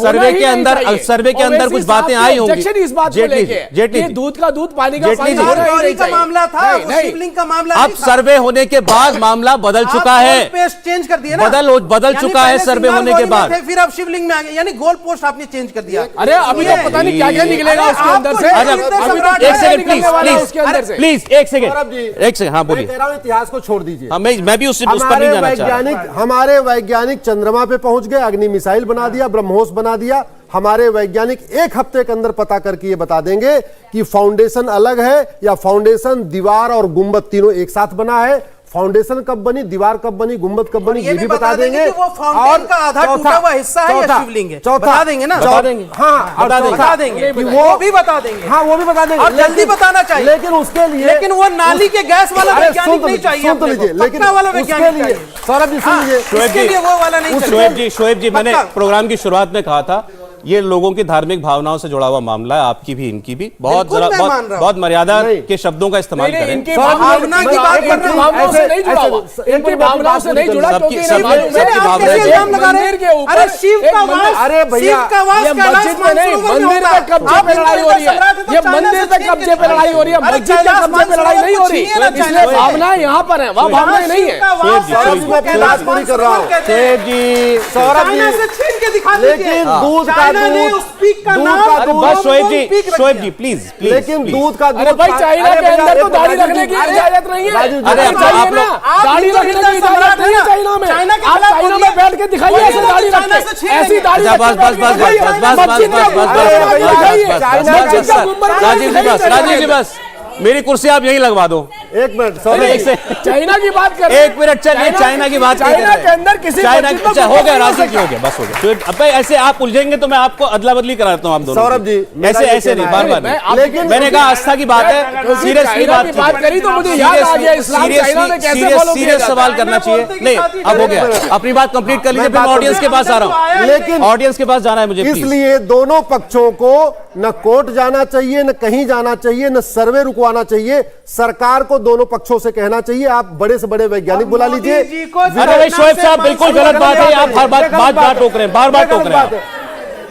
सर्वे के अंदर कुछ बातें आई होंगी, इस बात को लेके, ये दूध का दूध पानी का पानी होना ही नहीं का चाहिए। मामला था, नहीं, वो नहीं। शिवलिंग का मामला अब नहीं था। सर्वे होने के बाद मामला बदल चुका है, चेंज कर दिया ना, बदल यानी चुका है पहले सर्वे होने के सिंगार बाद। गौरी में थे, फिर अब शिवलिंग में आ गए, यानी गोल पोस्ट आपने चेंज कर दिया। अरे अभी तो पता नहीं क्या क्या निकलेगा अरे उसके अंदर आपको से, अरे अभी तो एक सेकंड निकलने वाला है उसके अंदर से। प्लीज एक सेकंड हाँ बोलिए। मैं कह रहा हूं इतिहास को छोड़ दीजिए। हाँ, मैं भी उस पर नहीं जाना चाह रहा। हमारे वैज्ञानिक चंद्रमा पे पहुंच गए, अग्नि मिसाइल बना दिया, ब्रह्मोस बना दिया। हमारे वैज्ञानिक एक हफ्ते के अंदर पता करके ये बता देंगे कि फाउंडेशन अलग है या फाउंडेशन, दीवार और गुंबद तीनों एक साथ बना है। फाउंडेशन कब बनी, दीवार कब बनी, गुंबद कब बनी, ये भी बता देंगे। कि वो फाउंटेन का आधा टूटा हुआ हिस्सा है या शिवलिंग है, बता देंगे ना, बता देंगे। हाँ, बता देंगे कि वो भी बता देंगे। हाँ, वो भी बता देंगे और जल्दी बताना चाहिए। लेकिन उसके लिए, लेकिन वो नाली के गैस वाला अरे वैज्ञानिक नहीं चाहिए, सुन तो लीजिए, लेकिन पक्का वाला उसके वैज्ञानिक लिए चाहिए। सौरभ जी सुन लीजिए, इसके लिए वो वाला नहीं चाहिए। शोएब जी मैंने पक्का। प्रोग्राम की शुरुआत में कहा था ये लोगों की धार्मिक भावनाओं से जुड़ा हुआ मामला है, आपकी भी इनकी भी, बिल्कुल मैं मान रहा हूं। बहुत मर्यादा के शब्दों का इस्तेमाल करें। इनकी भावना की बात कर रहे हैं, भावनाओं से नहीं जुड़ा हुआ, इनकी भावनाओं से नहीं जुड़ा, सबकी- क्योंकि सबकी- मालूम है सबकी कि भावना आपके है। इल्जाम लगा रहे हैं कि ऊपर अरे शिव एक का मंदिर- वास, अरे भैया, शिव का वास ये कैलाश मस्जिद में नहीं, मानसरोवर में मंदिर होता पे है। कब्जे आप पे लड़ाई हो रही है, सम्राट तो ये चाइना मंदिर से पे छीन कब्जे के पे लड़ाई हो रही है, अरे मस्जिद पे कैलाश कब्जे पे लड़ाई नहीं हो रही, मानसरोवर को इसलिए छीनिए ना भावनाएं यहाँ पर है, वहाँ भावनाएं नहीं है। सौरभ जी, मैं अपनी बात पूरी कर रहा हूँ। शोएब जी सौरभ चाइना से जी, छीन के दिखा दीजिए। लेकिन दूध का चाइना ने दूध, उस पीक का दूध नाम का अरे दूध, बस शोएब पीक रख जी दिया। प्लीज लेकिन दूध का दूध, अरे भाई चाइना अरे के भैया, अंदर तो एक दाढ़ी राजू रखने की जी, इजाजत नहीं है। राजू जी, अरे अरे आप चाहिए लोग- ना, दाढ़ी रखने की इजाजत नहीं है चाइना में। चाइना के आप खिलाफ चाइना बोलिए। में बैठ के दिखाइए ऐसे दाढ़ी रख चाइना से के, छीन ऐसी लेंगे। दाढ़ी अच्छा, रख के बस, बस, बस, दिखाइए। बस, बस, मस्जिद में बस, बस, गुंबद बस, बना के बस, दिखाइए। बस, चाइना बस, मस्जिद बस, का बस, गुंबद बना के राजीव जी बस, दिखाइए। राजीव जी बस, मेरी कुर्सी आप यहीं लगवा दो। एक मिनट सौरभ एक जी, से चाइना की बात कर रहे हैं। एक मिनट चलिए, चाइना की बात नहीं कर चाइना रहे। के अंदर किसी चाइना मस्जिद में अच्छा हो गुंबद गया, नहीं राजीव जी हो हो गया, बस हो गया। तो अब भाई ऐसे आप उलझेंगे तो मैं आपको अदला बदली करा देता हूं आप दोनों सौरभ जी, की। मेरा ऐसे ये ऐसे नहीं, कहना बार है, बार मैं- नहीं। लेकिन मैंने कहा आस्था की बात है, सीरियसली चाइना बात की बात करी तो मुझे याद आ गया इस्लाम चाइना में कैसे फॉलो किया सीरियस जाता सवाल है। करना चाहिए। नहीं अब हो गया, अपनी बात कंप्लीट कर लीजिए, फिर मैं बात ऑडियंस के पास आ रहा हूँ। लेकिन ऑडियंस के पास जाना है मुझे, प्लीज। इसलिए दोनों पक्षों को न कोर्ट जाना चाहिए, न कहीं जाना चाहिए, न सर्वे रुकवाना चाहिए। सरकार को दोनों पक्षों से कहना चाहिए आप बड़े से बड़े वैज्ञानिक बुला लीजिए। अरे भाई शोएब साहब बिल्कुल गलत बात है, आप हर बात टोक रहे हैं, बार बार टोक रहे हैं।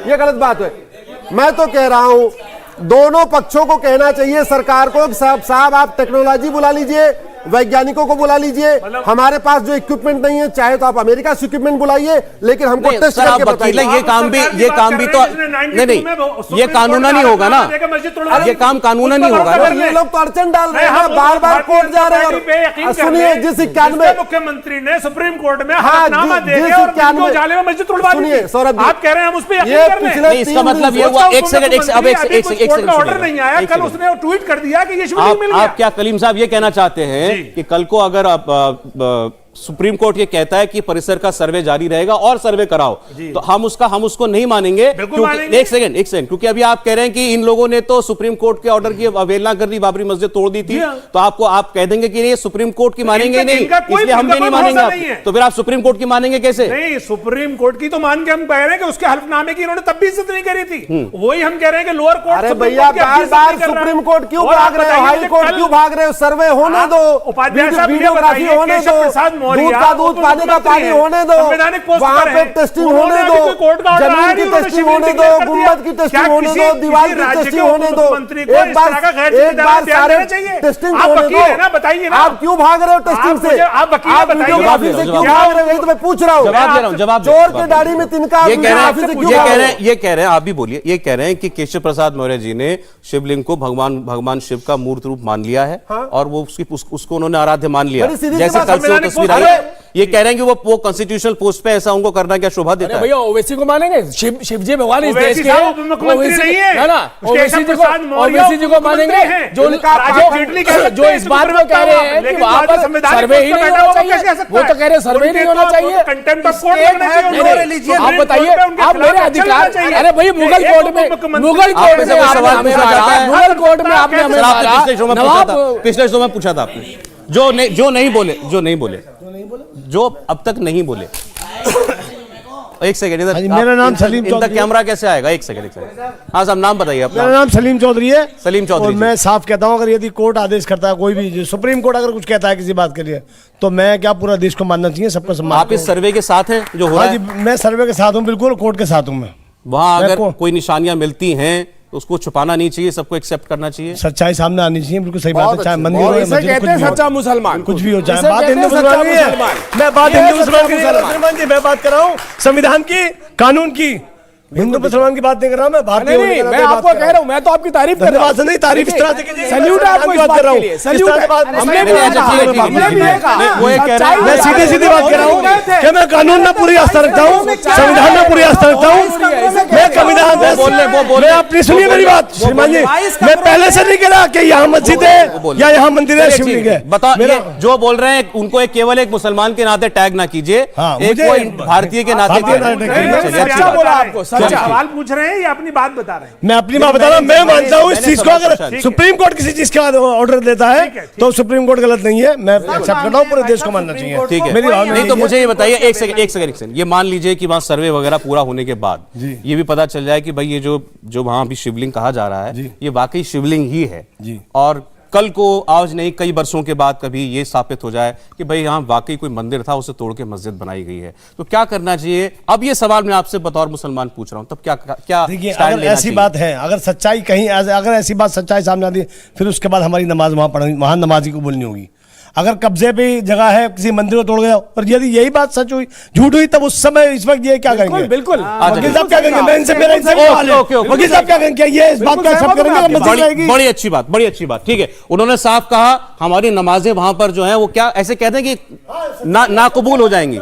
ये गलत बात है। मैं तो कह रहा हूं दोनों पक्षों को कहना चाहिए सरकार को, साहब आप टेक्नोलॉजी बुला लीजिए, वैज्ञानिकों को बुला लीजिए। हमारे पास जो इक्विपमेंट नहीं है, चाहे तो आप अमेरिका से इक्विपमेंट बुलाइए, लेकिन हमको टेस्ट सर आप करके वकील बताइए। हैं, ये काम भी तो नहीं, ये कानूननी नहीं होगा ना, ये काम कानूनी नहीं होगा ना। ये लोग तो अड़चन डाल रहे हैं, बार बार कोर्ट जा रहे हैं। और सुनिए, जिस 91 मुख्यमंत्री ने सुप्रीम कोर्ट में हाँ, हलफनामा दे जिस के और 91 उनको जाले में मस्जिद तोड़वा दी सुनिए थी। सौरभ जी, आप कह रहे हैं हम उस पर ये यकीन कर रहे पिछले हैं। नहीं, इसका 3 मतलब दिन ये से- हुआ, एक सेकंड, अब एक अभी कुछ कोर्ट का ऑर्डर नहीं आया, एक कल सेकंड। उसने ट्वीट कर दिया कि ये शिवलिंग मिल गया। आप क्या कलीम साहब ये कहना चाहते हैं जी। कि कल को अगर आप सुप्रीम कोर्ट ये कहता है कि परिसर का सर्वे जारी रहेगा और सर्वे कराओ, तो हम उसको नहीं मानेंगे? बिल्कुल मानेंगे। एक सेकंड, क्योंकि अभी आप कह रहे हैं कि इन लोगों ने तो सुप्रीम कोर्ट के ऑर्डर की अवहेलना कर दी, बाबरी मस्जिद तोड़ दी थी, जी हाँ। तो आप कह देंगे कि ये सुप्रीम कोर्ट की मानेंगे नहीं, इनका कोई- इसलिए हम भी इनका नहीं कोई मानेंगे भरोसा नहीं है। आप। तो फिर आप सुप्रीम कोर्ट की मानेंगे कैसे? नहीं, सुप्रीम कोर्ट की तो मान के हम कह रहे हैं कि उसके हल्फनामे की इन्होंने तब भी इज्जत नहीं करी थी। वही हम कह रहे हैं कि लोअर कोर्ट अरे सुप्रीम भैया कोर्ट की बार इज्जत बार नहीं कर रहा है। सुप्रीम कोर्ट क्यों और आप भाग रहे हो, बताइए हाई कि कोर्ट कल- क्यों भाग रहे हो? सर्वे होने दो, उपाध्याय साहब, ये वीडियोग्राफी बताइए, होने केशव दो, प्रसाद मौर्य, दूध का दूध, वो तो पानी का मुख्यमंत्री पानी हैं, होने दो, संवैधानिक पोस्ट वहां पर पे हैं। टेस्टिंग उन्होंने होने अभी दो, कोई कोर्ट का ऑर्डर आया जमीन नहीं, की उन्होंने टेस्टिंग शिवलिंग होने डिक्लेयर दो, कर दिया। गुंबद की क्या टेस्टिंग होने किसी- दो, दीवार किसी की राज्य टेस्टिंग के होने दो। उपमुख्यमंत्री को एक इस बार तरह का गैर एक जिम्मेदार बार बयान सारे देना चाहिए। टेस्टिंग आप होने वकील दो। हैं ना, बताइए ना। आप क्यों भाग रहे हो टेस्टिंग आप से? मुझे- आप वकील हैं, आप बताइए। वीडियोग्राफी से जवाब क्यों दो, भाग रहे हो? यही तो मैं पूछ रहा हूँ। जवाब दे रहा हूं, जवाब दे, चोर जवाब के दे। दाढ़ी में तिनका, ये कह रहे वीडियोग्राफी से क्यों हैं, भाग रहे हो? ये कह रहे हैं, आप भी बोलिए, ये कह रहे हैं कि केशव प्रसाद मौर्य जी ने शिवलिंग को भगवान शिव का मूर्त रूप मान लिया है और वो उसको उन्होंने आराध्य मान लिया, बड़ी सीधी सी जैसे बात, कल से वो संवैधानिक तस्वीर राइट? ये कह रहे हैं कि वो कॉन्स्टिट्यूशनल पोस्ट पे ऐसा उनको करना क्या शोभा देता है? भैया ओवैसी को मानेंगे? शिव जी भगवान इस देश ओवैसी के साहब उपमुख्यमंत्री नहीं है। ना ना ओवैसी जी को मानेंगे जो इस बात में कह रहे हैं कि वहां पर सर्वे ही नहीं होना चाहिए। वो तो कह रहे हैं सर्वे नहीं होना चाहिए। Contempt of court State have no religion. आप बताइए, आप मेरे अधिकार, अरे भाई मुगल कोर्ट में आपने पिछले शो में पूछा था आपने, जो नहीं बोले जो अब तक नहीं बोले। एक सेकंड इधर, मेरा नाम सलीम इनका चौधरी है। कैमरा कैसे आएगा? एक सेकंड हाँ साहब, नाम बताइए अपना। मेरा नाम सलीम चौधरी है। सलीम चौधरी और जी। मैं साफ कहता हूं, अगर यदि कोर्ट आदेश करता है, कोई भी सुप्रीम कोर्ट अगर कुछ कहता है किसी बात के लिए, तो मैं क्या पूरा देश को मानना चाहिए, सबको सम्मान। आप इस सर्वे के साथ हैं जो हो रहा हाँ जी, है? मैं सर्वे के साथ हूँ, बिल्कुल कोर्ट के साथ हूँ मैं। वहां मैं अगर को- कोई निशानियां मिलती हैं तो उसको छुपाना नहीं चाहिए, सबको एक्सेप्ट करना चाहिए। सच्चाई सामने आनी चाहिए, बिल्कुल सही बात है। चाहे मंदिर हो या इसे मस्जिद, कहते कुछ हैं भी हो। सच्चा मुसलमान, कुछ भी हो, चाहे इसे बात कहते हिंदू हैं मुसलमान सच्चा की है। मुसलमान। मैं बात ये हिंदू सच्चा मुसलमान की नहीं, मुसलमान। श्रीमान जी मैं बात कर रहा हूँ संविधान की, कानून की। हिंदू मुसलमान की बात नहीं कर रहा मैं, भारतीय होने नहीं, की मैं बात आपको कह रहा हूं, मैं तो आपकी तारीफ कर रहा धन्यवाद से हूं। नहीं, तारीफ इस तरह से कीजिए। सैल्यूट है आपको इस बात के लिए, सैल्यूट है। हमने भी अच्छा, ठीक है, ठीक है, हमने भी ठीक है। कहा, नहीं, वो ये कह रहा है- मैं सीधी सीधी बात कर रहा हूँ कि मैं कानून में पूरी आस्था रखता हूँ, संविधान में पूरी आस्था रखता हूँ। मैं संविधान वो बोल रहे- आपने सुनिए मेरी बात श्रीमान जी, मैं पहले से नहीं कह रहा कि यहाँ मस्जिद है या यहाँ मंदिर है, शिवलिंग है। बता, मेरा ये जो बोल रहे हैं उनको केवल एक मुसलमान के नाते टैग ना कीजिए, हाँ, एक मुझे- वो भारतीय के नाते भारतीय करें। नाते करें। चलिए, अच्छी सच्चा बात। बोला आपको, सच्चा। सवाल पूछ रहे हैं या अपनी बात बता रहे हैं? मैं अपनी बात बता रहा हूँ, मैं मानता हूँ इस मैंने चीज को। सवाल पूछा, अगर ठीक सुप्रीम कोर्ट किसी चीज का ऑर्डर देता है ठीक है। तो सुप्रीम कोर्ट गलत नहीं है, मैं एक्सेप्ट करता हूँ, पूरे देश को मानना चाहिए। ठीक है, मेरी भावना नहीं तो यही है। मुझे ये बताइए, एक सेकंड, ये मान लीजिए कि वहां सर्वे वगैरह पूरा होने के बाद ये भी पता चल जाए कि भाई ये जो वहां अभी शिवलिंग कहा जा रहा है ये वाकई शिवलिंग ही है, जी। और कल को आज नहीं कई वर्षों के बाद कभी ये साबित हो जाए कि भाई यहाँ वाकई कोई मंदिर था, उसे तोड़ के मस्जिद बनाई गई है, तो क्या करना चाहिए? अब ये सवाल मैं आपसे बतौर मुसलमान पूछ रहा हूं, तब क्या देखिए, स्टैंड अगर लेना ऐसी चाहिए? बात है, अगर सच्चाई कहीं अगर ऐसी बात सच्चाई सामने आती है, फिर उसके बाद हमारी नमाज वहां पढ़नी, वहां नमाजी को बोलनी होगी। अगर कब्जे पे जगह है, किसी मंदिर को तोड़ गया और यदि यही बात सच हुई, झूठ हुई, तब उस समय इस वक्त ये क्या करेंगे? बिल्कुल वकील साहब क्या करेंगे? मैं इनसे मेरा इनसे सवाल है। ओके, ओके, वकील साहब क्या करेंगे? ये इस बात का एक्सेप्ट करेंगे कि मस्जिद रहेगी? बड़ी अच्छी बात, ठीक है। उन्होंने साफ कहा हमारी नमाजें वहां पर जो है वो क्या ऐसे कहते हैं कि नाकबूल हो जाएंगी,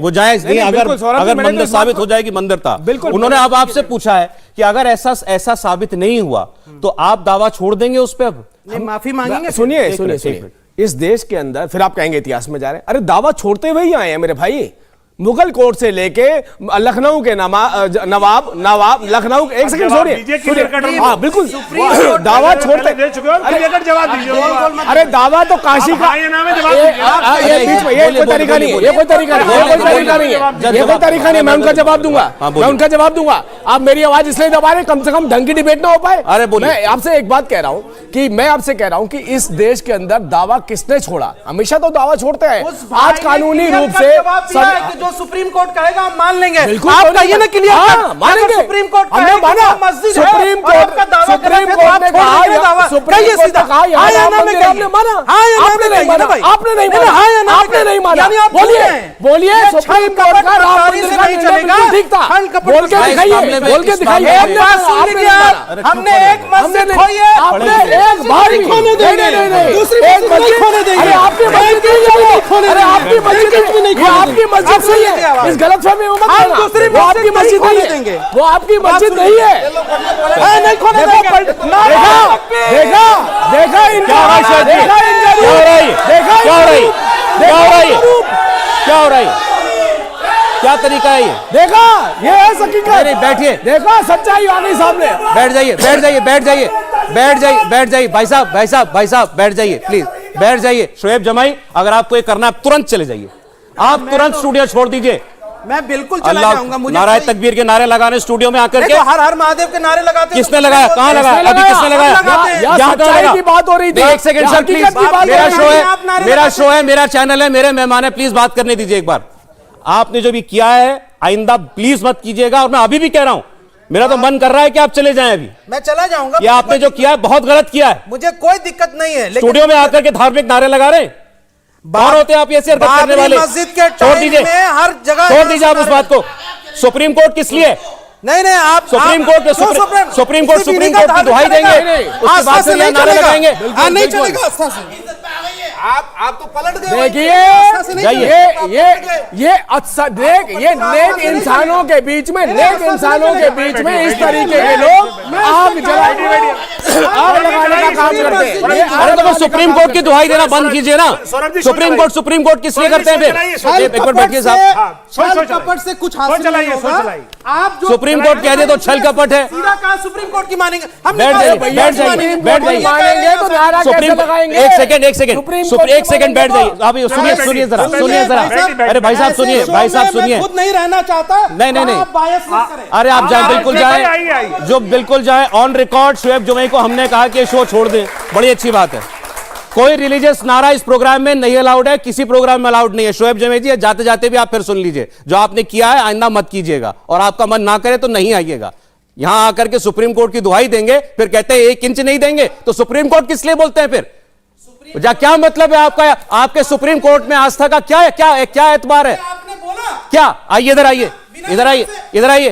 वो जायज नहीं, बिल्कुल, सौरभ जी, अगर मैंने तो मंदिर इस बात साबित को- हो जाए कि मंदिर था। बिल्कुल, उन्होंने अब आपसे पूछा है कि अगर ऐसा साबित नहीं हुआ तो आप दावा छोड़ देंगे उस पर? अब नहीं, माफी मांगेंगे। सुनिए, इस देश के अंदर फिर आप कहेंगे इतिहास में जा रहे हैं। अरे दावा छोड़ते हुए ही आए हैं मेरे भाई, मुगल कोर्ट से लेके लखनऊ के नवाब लखनऊ, एक सेकंड सुनिए, हाँ बिल्कुल, दावा छोड़ते, दे चुके हो, क्लियर जवाब दीजिए। अरे दावा तो काशी का, ये नाम है, जवाब दीजिए। ये बीच में ये कोई तरीका नहीं है, ये कोई तरीका नहीं है, ये कोई तरीका नहीं है, ये कोई तरीका नहीं है। मैं उनका जवाब दूंगा, मैं उनका जवाब दूंगा। आप मेरी आवाज इसलिए दबा रहे, कम से कम ढंग की डिबेट ना हो पाए। अरे बोलिए। मैं आपसे एक बात कह रहा हूं कि मैं आपसे कह रहा हूं कि इस देश के अंदर दावा किसने छोड़ा? हमेशा तो दावा छोड़ते हैं। उस भाई आज ने कानूनी clear रूप cut से जवाब दिया है कि जो सुप्रीम कोर्ट कहेगा हम मान लेंगे। बिल्कुल, आप क्यों कहिए ना नहीं? क्लियर हाँ, कट, मानेंगे। अगर सुप्रीम कोर्ट हमने कहे कि माना। वो मस्जिद है सुप्रीम और आपका दावा सुप्रीम गलत है, तो कोर्ट आप ने छोड़ कहा, दीजिए दावा। सुप्रीम कहिए कोर्ट ने सीधा, कहा, यहाँ हाँ या राम ना में मंदिर कहिए। आपने माना? हाँ या ना आपने में नहीं कहिए माना, ना भाई। आपने नहीं नहीं, माना, हाँ या ना में आपने कहिए। नहीं माना। यानी आप बोलिए, झूठ हैं। बोलिए, ये सुप्रीम छल कोर्ट कपट का राम गद्दारी मंदिर से का नहीं निर्णय चलेगा। बिल्कुल ठीक था। छल कपट बोल के इस दिखाइए, मामले में- बोल के इस दिखाइए। मामले में- एक बात सुन लीजिए आप, अरे हमने चुप एक मस्जिद खोई है, आपने एक बार भी खोने देंगे। नहीं, नहीं, दूसरी एक मस्जिद नहीं खोने देंगे। अरे आपकी मस्जिद नहीं है, अरे आपकी मस्जिद नहीं, ये आपकी मस्जिद आप सुन नहीं लीजिए है, आवाज। इस गलतफहमी में मत हम रहना। दूसरी वो आपकी मस्जिद मस्जिद नहीं नहीं खोने देंगे। है, वो आपकी मस्जिद नहीं है। नहीं खोने देंगे। देखा इनका, क्या हो रहा है शायद जी? देखा इनका क्या हो रहा है? देखा क्या हो रहा है? इनका क्या हो रहा है? रूप, क्या हो रहा है? क्या तरीका है ये? देखा, ये है हकीकत। नहीं, बैठिए, देखा, सच्चाई आ गई सामने। बैठ जाइए, बैठ जाइए, बैठ जाइए, बैठ जाइए, बैठ जाइए, भाई साहब बैठ जाइए, प्लीज बैठ जाइए। शोएब जमाई, अगर आपको ये करना है तुरंत चले जाइए, आप तुरंत स्टूडियो छोड़ दीजिए। मैं बिल्कुल चला अल्लाह जाऊंगा। मुझे नाराय कोई- तकबीर के नारे लगाने स्टूडियो में आकर के देखो, हर हर महादेव के नारे लगाते हैं। किसने लगाया? कहां लगाया? अभी किसने लगाया? लगाते हैं। यहाँ यहाँ कहाँ सच्चाई लगा? की बात हो रही थी। एक सेकंड यहाँ सर प्लीज, हकीकत की बात मेरा हो रही शो थी। है, आप नारे मेरा लगाते शो है, मेरा चैनल है, मेरे मेहमान है, प्लीज बात करने दीजिए एक बार। आपने जो भी किया है आइंदा प्लीज मत कीजिएगा, और मैं अभी भी कह रहा हूं, मेरा तो मन कर रहा है कि आप चले जाएं अभी। मैं चला जाऊंगा। ये आपने जो किया है बहुत गलत किया है। मुझे कोई दिक्कत नहीं है, लेकिन स्टूडियो में आकर के धार्मिक नारे लगा रहे हैं। कौन होते हैं आप ऐसे हरकत करने बाबरी वाले? मस्जिद के छोड़ टाइम दीजिए, में हर जगह छोड़ दीजिए आप उस बात को। सुप्रीम कोर्ट किस लिए? नहीं आप सुप्रीम कोर्ट के सुप्रीम कोर्ट सुप्रीम कोर्ट की दुहाई देंगे, उसके बाद से नारे लगाएंगे। नहीं चलेगा। आप तो पलट गए। ये अच्छा देख, ये नेक इंसानों के बीच में इस तरीके के लोग आग लगाने का काम करते हैं। अरे तो सुप्रीम कोर्ट की दुहाई देना बंद कीजिए ना। सुप्रीम कोर्ट किस लिए करते हैं फिर? एक मिनट बैठिए साहब। छल कपट से कुछ हासिल नहीं होगा। आप जो सुप्रीम कोर्ट कह दे तो छल कपट है। सीधा कहा सुप्रीम कोर्ट की मानेंगे हम। बैठ जाइए मानेंगे तो नारा कैसे लगाएंगे? एक सेकंड बैठ जाइए। आप सुनिए जरा। अरे भाई साहब सुनिए। खुद नहीं रहना चाहता। नहीं। अरे आप जाए, बिल्कुल जाए, जो बिल्कुल जाए। ऑन रिकॉर्ड शोएब जुमई को हमने कहा कि शो छोड़ दें, बड़ी अच्छी बात है। कोई रिलीजियस नारा इस प्रोग्राम में नहीं अलाउड है, किसी प्रोग्राम में अलाउड नहीं है। शोएब जुमई जी जाते जाते भी आप फिर सुन लीजिए, जो आपने किया है आइंदा मत कीजिएगा, और आपका मन ना करे तो नहीं आइएगा। यहां आकर के सुप्रीम कोर्ट की दुहाई देंगे, फिर कहते हैं 1 इंच नहीं देंगे, तो सुप्रीम कोर्ट किस लिए बोलते हैं फिर? क्या मतलब है आपका? आपके सुप्रीम कोर्ट में आस्था का क्या एतबार है? आपने बोला क्या? आइए इधर आइए।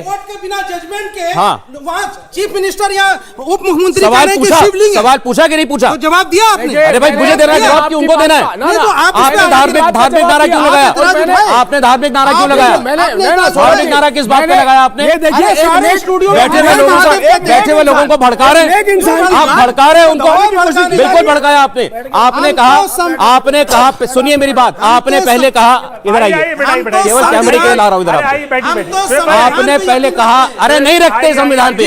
कोर्ट के बिना जजमेंट के हाँ। वहाँ चीफ मिनिस्टर या उप मुख्यमंत्री सवाल पूछा कि नहीं पूछा? तो जवाब दिया आपने। अरे भाई मुझे देना है जवाब कि उनको देना है? आपने धार्मिक नारा क्यों लगाया? आपने धार्मिक नारा क्यों लगाया? धार्मिक नारा किस बात पे लगाया आपने? बैठे हुए लोगों को भड़का रहे हैं आप, भड़का रहे हैं उनको। बिल्कुल भड़काया आपने कहा। सुनिए मेरी बात, आपने पहले कहा, इधर आइए, केवल कैमरे के लिए ला रहा हूं इधर। आपने पहले कहा, अरे नहीं रखते संविधान पे।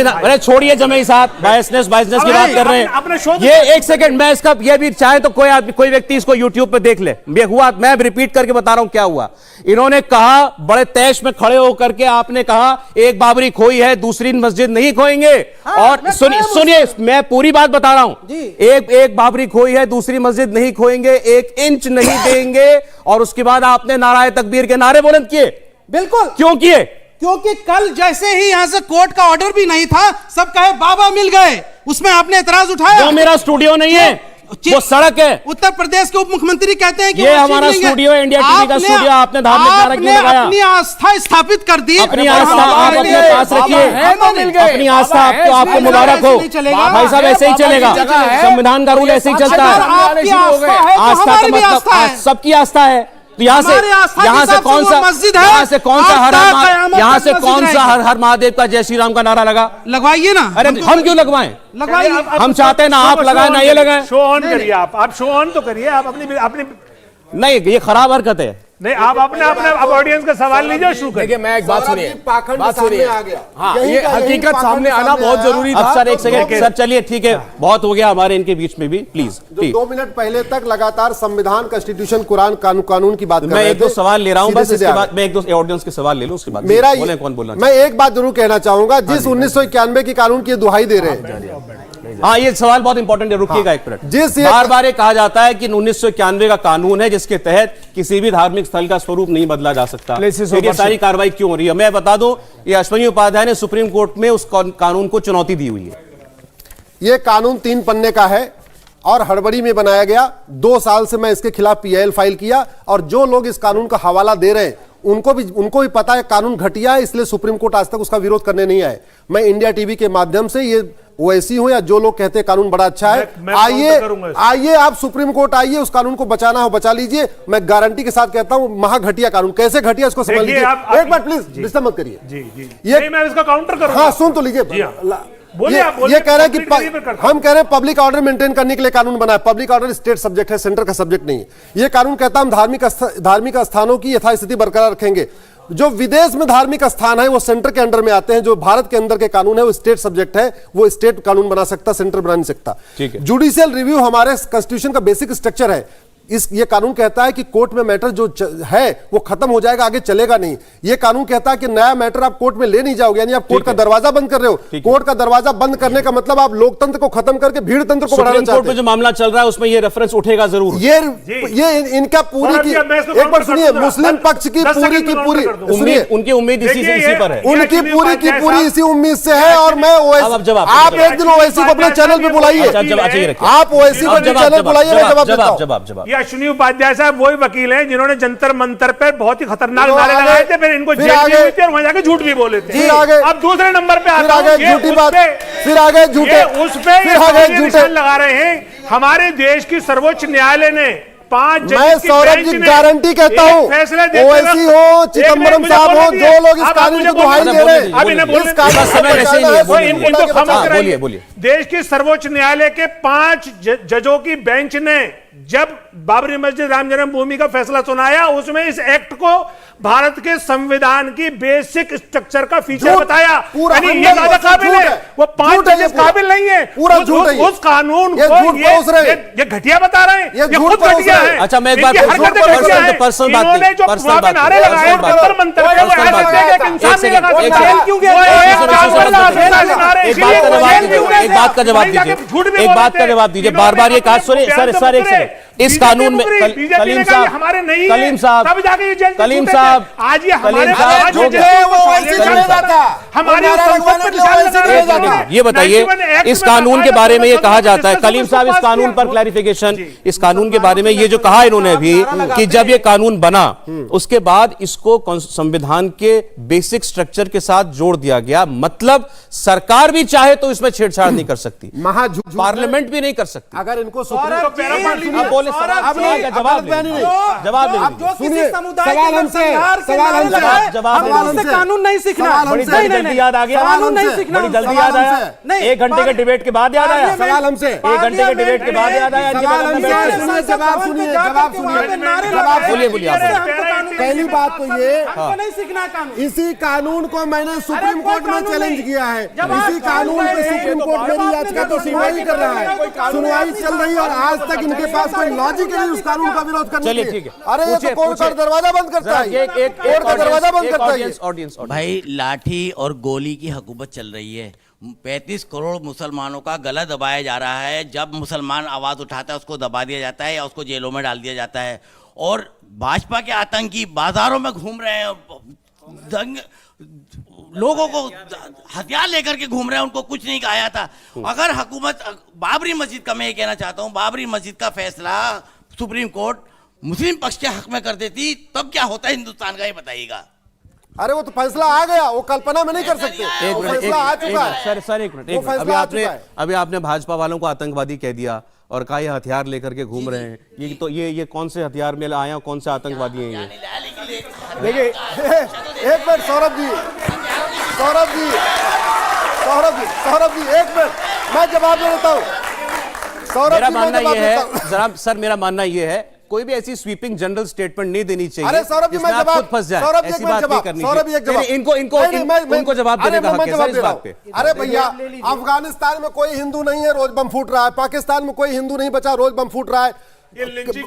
अरे छोड़िए जमई साहब, बायसनेस की बात कर रहे हैं। ये 1 सेकंड, मैं इसका ये भी चाहे तो कोई व्यक्ति इसको यूट्यूब पे देख ले। मैं रिपीट करके बता रहा हूं क्या हुआ। इन्होंने कहा, बड़े तैश में खड़े होकर के आपने कहा, एक बाबरी खोई है, दूसरी मस्जिद नहीं खोएंगे। और सुनिए, मैं पूरी बात बता रहा हूं। एक बाबरी खोई है, दूसरी मस्जिद नहीं खोएंगे, 1 इंच नहीं देंगे। और उसके बाद आपने नाराए तकबीर के नारे बुलंद किए। बिल्कुल। क्यों किए? क्योंकि कल जैसे ही यहां से कोर्ट का ऑर्डर भी नहीं था, सब कहे बाबा मिल गए, उसमें आपने एतराज उठाया। वो मेरा स्टूडियो नहीं है, वो सड़क है। उत्तर प्रदेश के उप मुख्यमंत्री कहते हैं कि ये हमारा स्टूडियो है, इंडिया टीवी का स्टूडियो। आपने धार्मिक नारा क्यों लगाया? अपनी आस्था स्थापित कर दी। अपनी आस्था आप अपने पास रखिए। अपनी आस्था आपको मुबारक हो भाई साहब, ऐसे ही चलेगा। संविधान का रूल ऐसे ही चलता है। आस्था का मतलब सबकी आस्था है। तो यहाँ से कौन सा हर महादेव का जय श्री राम का नारा लगवाइए ना। अरे हम क्यों लगवाएं? हम चाहते हैं ना आप लगाएं ना ये लगाएं। शो ऑन करिए, आप शो ऑन तो करिए। आप अपनी नहीं, ये खराब हरकत है। नहीं, आप अपने अब ऑडियंस का सवाल लीजिए, शुरू करिए। देखिए, मैं एक बात सुनिए। हाँ, ये हकीकत सामने आना बहुत जरूरी था। सर 1 सेकंड सर, चलिए ठीक है, बहुत हो गया हमारे इनके बीच में भी, प्लीज। 2 मिनट पहले तक लगातार संविधान, कॉन्स्टिट्यूशन, कुरान, कानून की बात कर रहे थे। मैं 1-2 सवाल ले रहा हूं, बस इसके बाद मैं 1-2 ऑडियंस के सवाल ले लूं, उसके बाद मेरा कौन बोलना। मैं एक बात जरूर कहना चाहूंगा, जिस 1991 की कानून की दुहाई दे रहे हैं। हाँ, ये सवाल बहुत इंपॉर्टेंट है, रुकिएगा 1 मिनट। बार ये कहा जाता है कि 1991 का कानून है जिसके तहत किसी भी धार्मिक स्थल का स्वरूप नहीं बदला जा सकता। ये सारी कार्रवाई क्यों हो रही है? मैं बता दूं, ये अश्विनी उपाध्याय ने सुप्रीम कोर्ट में उस कानून को चुनौती दी हुई है। ये कानून 3 पन्ने का है और हड़बड़ी में बनाया गया। 2 साल से मैं इसके खिलाफ PIL फाइल किया, और जो लोग इस कानून का हवाला दे रहे हैं उनको भी पता है कानून घटिया है, इसलिए सुप्रीम कोर्ट आज तक उसका विरोध करने नहीं आए। मैं इंडिया टीवी के माध्यम से, ये ओवैसी हो या जो लोग कहते हैं कानून बड़ा अच्छा है, आइए आप सुप्रीम कोर्ट आइए, उस कानून को बचाना हो बचा लीजिए। मैं गारंटी के साथ कहता हूं, महा घटिया कानून। कैसे घटिया इसको समझ लीजिए। एक बार प्लीज डिस्टर्ब मत करिए। ये मैं इसका काउंटर करूंगा। हाँ, सुन तो लीजिए। ये कह रहे हैं कि हम कह रहे हैं पब्लिक ऑर्डर मेंटेन करने के लिए कानून बना है। पब्लिक ऑर्डर स्टेट सब्जेक्ट है, सेंटर का सब्जेक्ट नहीं है। ये कानून कहता है हम धार्मिक स्थानों की यथास्थिति बरकरार रखेंगे। जो विदेश में धार्मिक स्थान है वो सेंटर के अंडर में आते हैं। जो भारत के अंदर के कानून है वो स्टेट सब्जेक्ट है, वो स्टेट कानून बना सकता, सेंटर बना नहीं सकता। जुडिशियल रिव्यू हमारे कॉन्स्टिट्यूशन का बेसिक स्ट्रक्चर है। ये कानून कहता है कि कोर्ट में मैटर जो है वो खत्म हो जाएगा, आगे चलेगा नहीं। ये कानून कहता है कि नया मैटर आप कोर्ट में ले नहीं जाओगे, यानी आप कोर्ट का दरवाजा बंद कर रहे हो। कोर्ट का दरवाजा बंद करने का मतलब आप लोकतंत्र को खत्म करके भीड़ तंत्र को बढ़ाना चाहते हैं। जो मामला चल रहा है उसमें ये रेफरेंस उठेगा जरूर। ये इनका पूरी की, एक बार सुनिए, मुस्लिम पक्ष की पूरी उनकी उम्मीद इसी पर है। उनकी पूरी इसी उम्मीद से है। और मैं आप एक दिन ओवैसी को अपने चैनल पे बुलाइए, आप ओवैसी को चैनल बुलाइए, मैं जवाब देता हूं। अश्विनी उपाध्याय साहब वही वकील हैं जिन्होंने जंतर मंतर पर बहुत ही खतरनाक नारे लगाए थे, फिर इनको जेल में हुई थी और वहां जाके झूठ भी बोले थे। अब दूसरे नंबर पे झूठी बात, फिर आगे झूठे उस पे लगा रहे हैं हमारे देश की सर्वोच्च न्यायालय ने 5 जज मैं की सौरभ बेंच जी ने गारंटी कहता एक हूं, फैसला देते ओवैसी वक्त- हो, एक चिदम्बरम मिनट साहब मुझे हो, बोलने जो लोग दीजिए। इस अब कानून मुझे की दुहाई बोलने दे रहे दीजिए, हैं, अब इन्हें बोलिए। बोलने इस कानून बस समय को वैसे ही बचाना है, है, बोलिए। सुप्रीम कोर्ट इनको के क्षमा बचाना है। कराइए। बोलिए। देश की सर्वोच्च न्यायालय के 5 जजों की बेंच ने जब बाबरी मस्जिद राम जन्मभूमि का फैसला सुनाया, उसमें इस एक्ट को भारत के संविधान की बेसिक स्ट्रक्चर का फीचर झूठ, बताया। पूरा यानी ये 100% ज्यादा काबिल झूठ है, है। वो 5 झूठ है ये जजेस पूरा। काबिल नहीं है। पूरा झूठ है ये। उस कानून ये को झूठ परोस रहे हैं। ये घटिया बता रहे हैं, ये ये झूठ खुद परोस घटिया रहे है। हैं। अच्छा, मैं एक बात इनकी पूछूं, हरकतें पर्सनल- घटिया हैं। पर्सनल बात इन्होंने नहीं, जो पर्सनल वहां पे बात नारे नहीं, लगाए, पर्सनल बात जंतर नहीं। मंतर पे, वो पर्सनल ऐसे बात थे कि एक नहीं। इंसान एक नहीं सेकंड, लगा एक सकता। सेकंड। वो सुनिए, एक सुनिए, जानवर सुनिए, लगा सुनिए, सकता है सुनिए। नारे, एक इसीलिए बात का वो जवाब जेल दीजिए, क्यों गए एक थे? बात का जवाब वहीं जाके दीजिए, झूठ भी एक बोले बात का थे। जवाब दीजिए। इन्होंने बार बार ये कहा, अपने सुनिए बयान सर, तो सर एक मुकरे। सेकंड, इस बीजेपी कानून में मुकरी, बीजेपी कलीम ने कहा ये साहब, हमारे नहीं है, कलीम साहब, तब जाके ये जेल से कलीम छूटे साहब, थे। आज ये हमारे कलीम साहब, आज जो ये भी- जेल वो को वैसे निशान चलेगा लगा था। हमारी वो नारा संसद लगवाने पर के लिए निशान वैसे लगा चलेगा रहे था। हैं। ये बताइए 91 एक्ट इस में कानून के बारे में ये कहा जाता है, संसद कलीम साहब इस पास कानून किया। पर क्लैरिफिकेशन, जी। इस कानून के बारे में ये जो कहा इन्होंने अभी कि जब ये कानून बना उसके बाद इसको संविधान के बेसिक स्ट्रक्चर के साथ जोड़ दिया गया, मतलब सरकार भी चाहे तो इसमें छेड़छाड़ नहीं कर सकती, महाझूठ है। पार्लियामेंट भी नहीं कर सकती। अगर इनको तो पैरा फाड़ लीजिए। आप बोले सवाल अब नहीं, का जवाब अब बयानी दीजिए। नहीं। जवाब दे अब दीजिए। जो किसी सुनिए, समुदाय सवाल के हमसे, नरसंहार के सवाल नारे हमसे, लगाए, जवाब हमें सवाल उससे हमसे। कानून नहीं सीखना। सवाल बड़ी हमसे। जल्दी याद आ गया, कानून नहीं हमसे। सीखना। बड़ी जल्दी सवाल याद आया, हमसे। नहीं, 1 घंटे के डिबेट के बाद याद आया, सवाल हमसे। 1 घंटे के डिबेट के बाद याद आया। सवाल हमसे। सुनिए, जवाब सुनिए, जवाब सुनिए, जवाब बोलिए, बोलिए, आप सुनिए। पहली बात तो ये, हमको नहीं सीखना कानून। इसी कानून को मैंने सुप्रीम कोई कोर्ट में कानून चैलेंज नहीं। किया है। जब आप इसी कानून पे कानून सुप्रीम तो कोर्ट बात मेरी आपने याचिका तो तो सुनवाई कर रहा है, सुनवाई चल रही है और आज तक इनके पास कोई लॉजिक नहीं उस कानून का विरोध करने चलिए, के लिए। ठीक है। अरे ये पूछिए, तो कोर्ट का पूछिए। दरवाजा बंद करता है, कोर्ट का दरवाजा बंद करता है ये। ऑडियंस भाई लाठी और गोली की हुकूमत चल रही है। 35 करोड़ मुसलमानों का गला दबाया जा रहा है। जब मुसलमान आवाज़ उठाता है उसको दबा दिया जाता है या उसको जेलों में डाल दिया जाता है। और भाजपा के आतंकी बाजारों में घूम रहे हैं, दंग लोगों को हथियार लेकर के घूम रहे हैं, उनको कुछ नहीं कहा जाता। अगर हुकूमत बाबरी मस्जिद का, मैं ये कहना चाहता हूँ, बाबरी मस्जिद का फैसला सुप्रीम कोर्ट मुस्लिम पक्ष के हक में कर देती तब क्या होता है हिंदुस्तान का, ये बताइएगा। अरे वो तो फैसला आ गया, वो कल्पना में नहीं कर सकते, वो फैसला आ चुका है। सर एक मिनट, वो फैसला आ चुका है। अभी आपने भाजपा वालों को आतंकवादी कह दिया और कहा ये हथियार लेकर के घूम रहे हैं। ये तो ये कौन से हथियार में आए हैं, कौन से आतंकवादी हैं ये? देखिए एक मिनट सौरभ जी, सौरभ जी, सौरभ जी, सौरभ जी एक मिनट, मैं जवाब दे देता हूँ। सौरभ मेरा जी, मैं मानना जवाब ये देता है, हूँ। जरा सर मेरा मानना ये है, कोई भी ऐसी स्वीपिंग जनरल स्टेटमेंट नहीं देनी चाहिए। अरे सौरभ जी, जिसमें मैं आप जवाब, खुद फंस जाएं। सौरभ जी ऐसी एक बात नहीं जवाब, करनी सौरभ जी एक चाहिए। जवाब। नहीं, इनको नहीं, मैं- उनको जवाब देने का अरे हक मैं है जवाब सर इस दे रहा बात पे। हूं। अरे भैया, अफगानिस्तान में कोई हिंदू नहीं है, रोज बम फूट रहा है। पाकिस्तान में कोई हिंदू नहीं बचा, रोज बम फूट रहा है।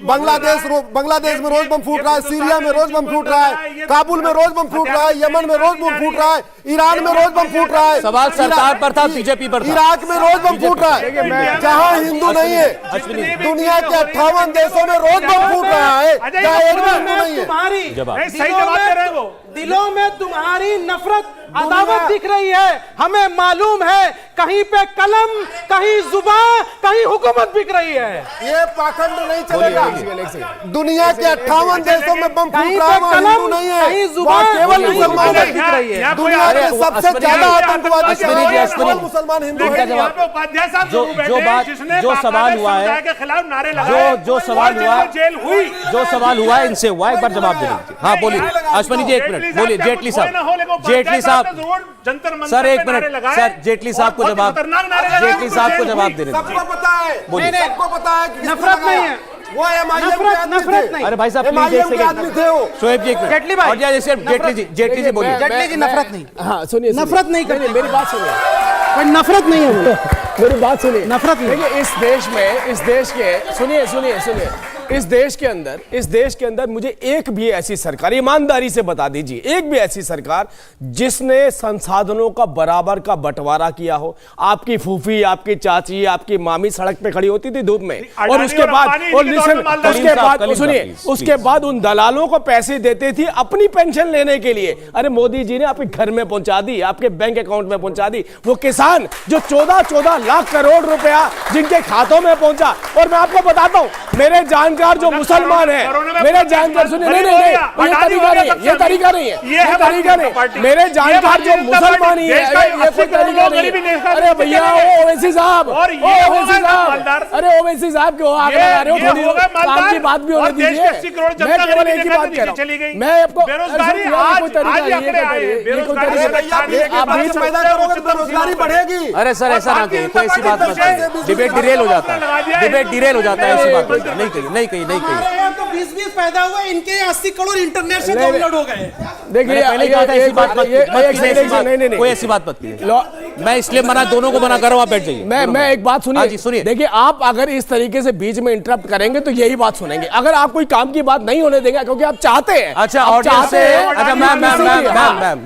बांग्लादेश में रोज बम फूट रहा है, सीरिया में रोज बम फूट रहा है, काबुल में रोज बम फूट रहा है, यमन में रोज बम फूट रहा है, ईरान में रोज बम फूट रहा है। सवाल सरकार पर था, बीजेपी पर था। इराक में रोज बम फूट रहा है। जहां हिंदू नहीं है, दुनिया के 58 देशों में रोज बम फूट रहा है, जहां एक भी हिंदू नहीं है। तुम्हारी सही जवाब दे रहे हैं वो। दिलों में तुम्हारी नफरत, अदावत दिख रही है। हमें मालूम है कहीं पे कलम, कहीं जुबान, कहीं हुकूमत बिक रही है। ये पाखंड नहीं चलेगा। दुनिया के 58 देशों में बम फूट कहीं रहा पे है, वहाँ कलम, हिंदू नहीं है, कहीं वहाँ जुबान, केवल कहीं मुसलमान हुकूमत है। दिख रही है। दुनिया के सबसे ज्यादा आतंकवादी केवल मुसलमान हिंदू इनका है। जवाब- उपाध्याय साहब जो सवाल हुआ है, के खिलाफ नारे लगाए, जो सवाल और हुआ, जिनको जेल हुई, जो सवाल हुआ है इनसे हुआ, एक बार जवाब दे दीजिए। हाँ बोलिए अश्वनी जी, एक मिनट बोलिए। जेटली साहब, जेटली साहब, सर एक मिनट, सर जेटली साहब को जवाब, जेटली साहब को जवाब देने दीजिए। सबको पता है, बोलिए। सबको पता है कि नफरत नहीं है, वो MIM के आदमी नफरत थे। नहीं। अरे भाई साहब प्लीज एक MIM के आदमी थे वो। शोएब जी एक मिनट। जेटली भाई, और जैसे जेटली जी बोलिए। जेटली जी नफरत नहीं, हाँ सुनिए, नफरत नहीं करते। मेरी बात सुनिए, कोई नफरत नहीं है वो। मेरी बात सुनिए। नफरत नहीं। देखिए इस देश में, इस देश के, सुनिए सुनिए सुनिए, इस देश के अंदर मुझे एक भी ऐसी सरकार, ईमानदारी से बता दीजिए, एक भी ऐसी सरकार जिसने संसाधनों का बराबर का बंटवारा किया हो। आपकी फूफी, आपकी चाची, आपकी मामी सड़क पे खड़ी होती थी धूप में, और उसके बाद, और लिसन, उसके बाद सुनिए, उसके बाद उन दलालों को पैसे देते थी अपनी पेंशन लेने के लिए। अरे मोदी जी ने आपके घर में पहुंचा दी, आपके बैंक अकाउंट में पहुंचा दी। वो किसान जो 14 लाख करोड़ रुपया जिनके खातों में पहुंचा, और मैं आपको बताता हूं, मेरे जान जानकार जो मुसलमान है, मेरे जानकार सुनिए, नहीं नहीं नहीं, ये तरीका नहीं है, ये तरीका नहीं है, ये तरीका नहीं, मेरे जानकार जो मुसलमान ही है, ये कोई तरीका नहीं है। अरे भैया ओवैसी साहब, ओवैसी साहब, अरे ओवैसी साहब क्यों आग लगा रहे हो? थोड़ी काम की बात भी होने दीजिए। मैं केवल एक ही बात कह रहा हूँ, मैं आपको कोई तरीका आप बीच पैदा करोगे बेरोजगारी बढ़ेगी। अरे सर ऐसा ना कहिए, कोई ऐसी बात मत कहिए, डिबेट डिरेल हो जाता है, डिबेट डिरेल हो जाता है, ऐसी बात नहीं कही, नहीं कही, नहीं कही। 20-20 पैदा हुए, इनके 80 करोड़ इंटरनेट से डाउनलोड हो गए। देखिए पहले कहा था ऐसी बात मत कीजिए, कोई ऐसी बात मत कीजिए। मैं इसलिए मना, दोनों को मना कर रहा हूं, आप बैठ जाइए। मैं एक बात हाँ जी, सुनिए। देखिए आप अगर इस तरीके से बीच में इंटरप्ट करेंगे तो यही बात सुनेंगे। अगर आप कोई काम की बात नहीं होने देंगे क्योंकि आप चाहते हैं, अच्छा आप ऑडियंस चाहते से, हैं, अच्छा मैम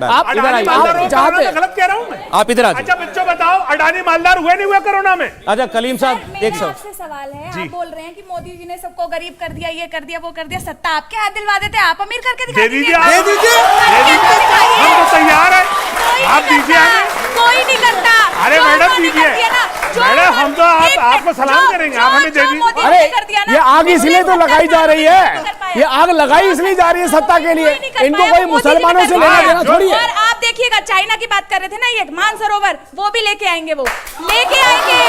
आप इधर आइए, आप चाहते हैं, गलत कह रहा हूं मैं। आप इधर आ जाइए। अच्छा बच्चों बताओ, अडानी मालदार हुए नहीं हुए कोरोना में? अच्छा कलीम साहब एक सवाल, आपसे सवाल है, आप बोल रहे हैं कि मोदी जी ने सबको गरीब कर दिया, ये कर दिया, वो कर दिया, सत्ता आपके हाथ दिलवा देते, आप अमीर करके दिखा दे दीजिए, दीजिए। आप। दे दीजिए, हम तो तैयार है, आप दीजिए हमें। कोई नहीं करता। अरे मैडम दीजिए, मैडम हम तो आपको सलाम करेंगे, आप हमें दे दीजिए। अरे ये आग इसलिए तो लगाई जा रही है, ये आग लगाई इसलिए जा रही है सत्ता के लिए, इनको कोई मुसलमानों से लेना देना थोड़ी है। और आप देखिएगा, चाइना की बात कर रहे थे ना, ये मानसरोवर, वो भी लेके आएंगे, वो लेके आएंगे।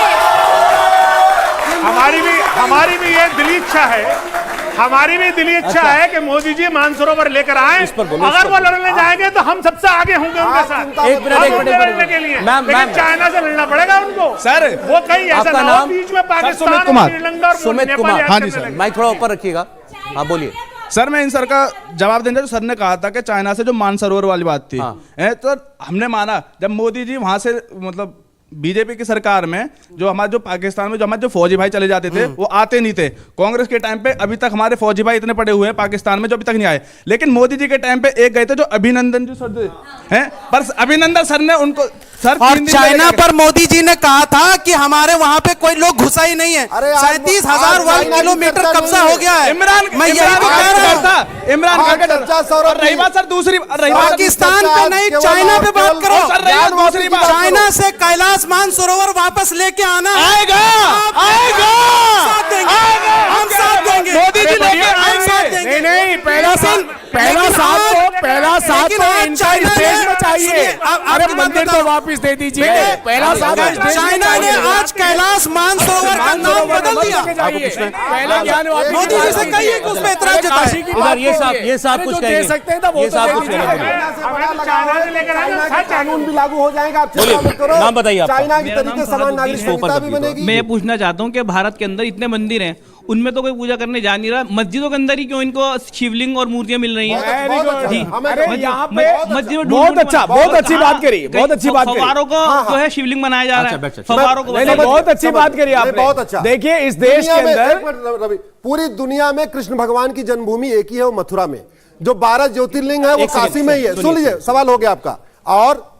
हमारी भी ये दिली इच्छा है, हमारी भी दिली इच्छा है कि मोदी जी मानसरोवर लेकर आए। अगर वो लड़ने जाएंगे तो हम सबसे आगे होंगे उनके साथ, एक मिनट लड़ने के लिए। लेकिन चाइना से लड़ना पड़ेगा उनको सर। वो कहीं ऐसा आपका ना हो नाम? बीच में पाकिस्तान और श्रीलंका और सुमित नेपाल कुमार। याद हाँ जी करने सर, लगे। माइक थोड़ा ऊपर रखिएगा। हाँ बोलिए सर। मैं इन सर का जवाब देना, जो सर ने कहा था कि चाइना से जो मानसरोवर वाली बात थी, तो हमने माना जब मोदी जी वहां से, मतलब बीजेपी की सरकार में जो हमारे, जो पाकिस्तान में जो हमारे जो फौजी भाई चले जाते थे वो आते नहीं थे। कांग्रेस के टाइम पे अभी तक हमारे फौजी भाई इतने पड़े हुए हैं पाकिस्तान में जो अभी तक नहीं आए, लेकिन मोदी जी के टाइम पे एक गए थे जो अभिनंदन जो सर हैं, पर अभिनंदन सर ने उनको सर और चाइना पर मोदी जी ने कहा था कि हमारे वहां पे कोई लोग घुसा ही नहीं है। 37,000 वर्ग किलोमीटर कब्जा हो गया है। इमरान मैं यही तो कह रहा हूं। इमरान खान का डर। रही बात सर दूसरी, पाकिस्तान पे नहीं, चाइना पे बात करो। दूसरी बात, चाइना से कैलाश मानसरोवर वापस लेके आना आएगा, आएगा, हम साथ देंगे, मोदी जी लेके हम साथ देंगे। नहीं, पहला साथ तो इनका इस देश में चाहिए। अरे मंदिर तो वापस दे दीजिए, पहला साथ चाइना ने आज कैलाश मानसरोवर का नाम बदल दिया। पहले ज्ञान मोदी जी से कहिए कि उस पर एतराज जताएं। उधर ये साहब कुछ दे सकते हैं, कहेंगे, ये साहब कुछ कहेंगे। चाइना से लेकर आए, कानून भी लागू हो जाएगा। आप चिंता मत करो, नाम बताइए आपका। चाइना की तरीके से समान नागरिक संहिता भी बनेगी। मैं ये पूछना चाहता हूँ कि भारत के अंदर इतने मंदिर हैं, उनमें तो कोई पूजा करने जा नहीं रहा, मस्जिदों के अंदर ही क्यों इनको शिवलिंग और मूर्तियां मिल रही हैं? अरे यहाँ पे मस्जिद में बहुत अच्छा, बहुत अच्छी बात करी, बहुत अच्छी बात करी। फव्वारों को जो है शिवलिंग बनाया जा रहा है, फव्वारों को नहीं, बहुत अच्छी बात करी आपने, बहुत अच्छा। देखिए इस देश के अंदर रवि, पूरी दुनिया में कृष्ण भगवान की जन्मभूमि एक ही है, वो मथुरा में। जो 12 ज्योतिर्लिंग है वो काशी में ही है। सुन लीजिए, सवाल हो गया आपका। और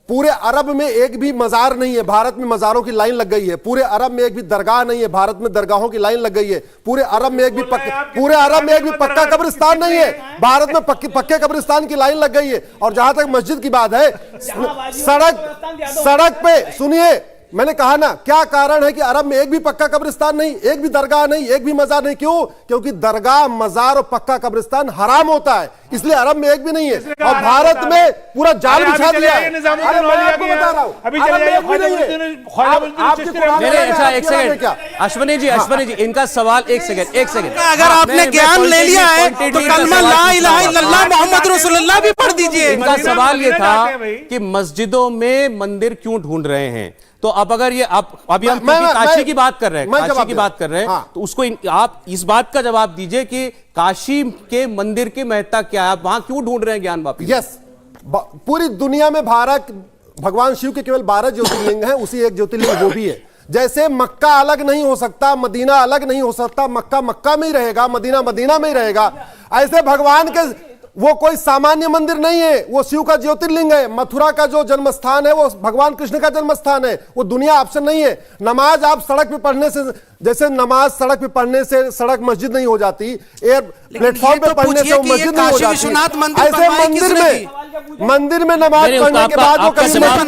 पूरे अरब में एक भी मजार नहीं है, भारत में मजारों की लाइन लग गई है। पूरे अरब में एक भी दरगाह नहीं है, भारत में दरगाहों की लाइन लग गई है। पूरे अरब में एक भी पक्का कब्रिस्तान नहीं है, भारत में पक्के कब्रिस्तान की लाइन लग गई है। और जहां तक मस्जिद की बात है, सड़क पे सुनिए, मैंने कहा ना, क्या कारण है कि अरब में एक भी पक्का कब्रिस्तान नहीं, एक भी दरगाह नहीं, एक भी मजार नहीं? क्यों? क्योंकि दरगाह, मजार और पक्का कब्रिस्तान हराम होता है, इसलिए अरब में एक भी नहीं है। और भारत में पूरा जाल बिछा दिया है। अरे मैं आपको बता रहा हूं, अभी अरब में एक भी नहीं है। अच्छा एक सेकंड, अश्वनी जी, इनका सवाल, एक सेकंड। अगर आपने ज्ञान ले लिया है तो कलमा ला इलाहा इल्लल्लाह मोहम्मद रसूलुल्लाह भी पढ़ दीजिए। इनका सवाल ये था कि मस्जिदों में मंदिर क्यों ढूंढ रहे हैं? तो अब अगर ये आप अभी हम काशी की बात कर रहे हैं, काशी की बात कर रहे हैं, तो उसको आप इस बात का जवाब दीजिए कि काशी के मंदिर की महत्ता क्या है, आप वहां क्यों ढूंढ रहे हैं ज्ञान वापस? यस, पूरी दुनिया में भारत भगवान शिव के केवल 12 ज्योतिर्लिंग हैं, उसी एक ज्योतिर्लिंग वो भी है। जैसे मक्का अलग नहीं हो सकता, मदीना अलग नहीं हो सकता, मक्का मक्का में ही रहेगा, मदीना मदीना में ही रहेगा, ऐसे भगवान के वो कोई सामान्य मंदिर नहीं है, वो शिव का ज्योतिर्लिंग है। मथुरा का जो जन्म स्थान है वो भगवान कृष्ण का जन्म स्थान है, वो दुनिया ऑप्शन नहीं है। नमाज आप सड़क पे पढ़ने से, जैसे नमाज सड़क पे पढ़ने से सड़क मस्जिद नहीं हो जाती, एयर प्लेटफॉर्म पे पढ़ने से वो मस्जिद नहीं हो जाती। ऐसे मंदिर में नमाज पढ़ने के बाद वो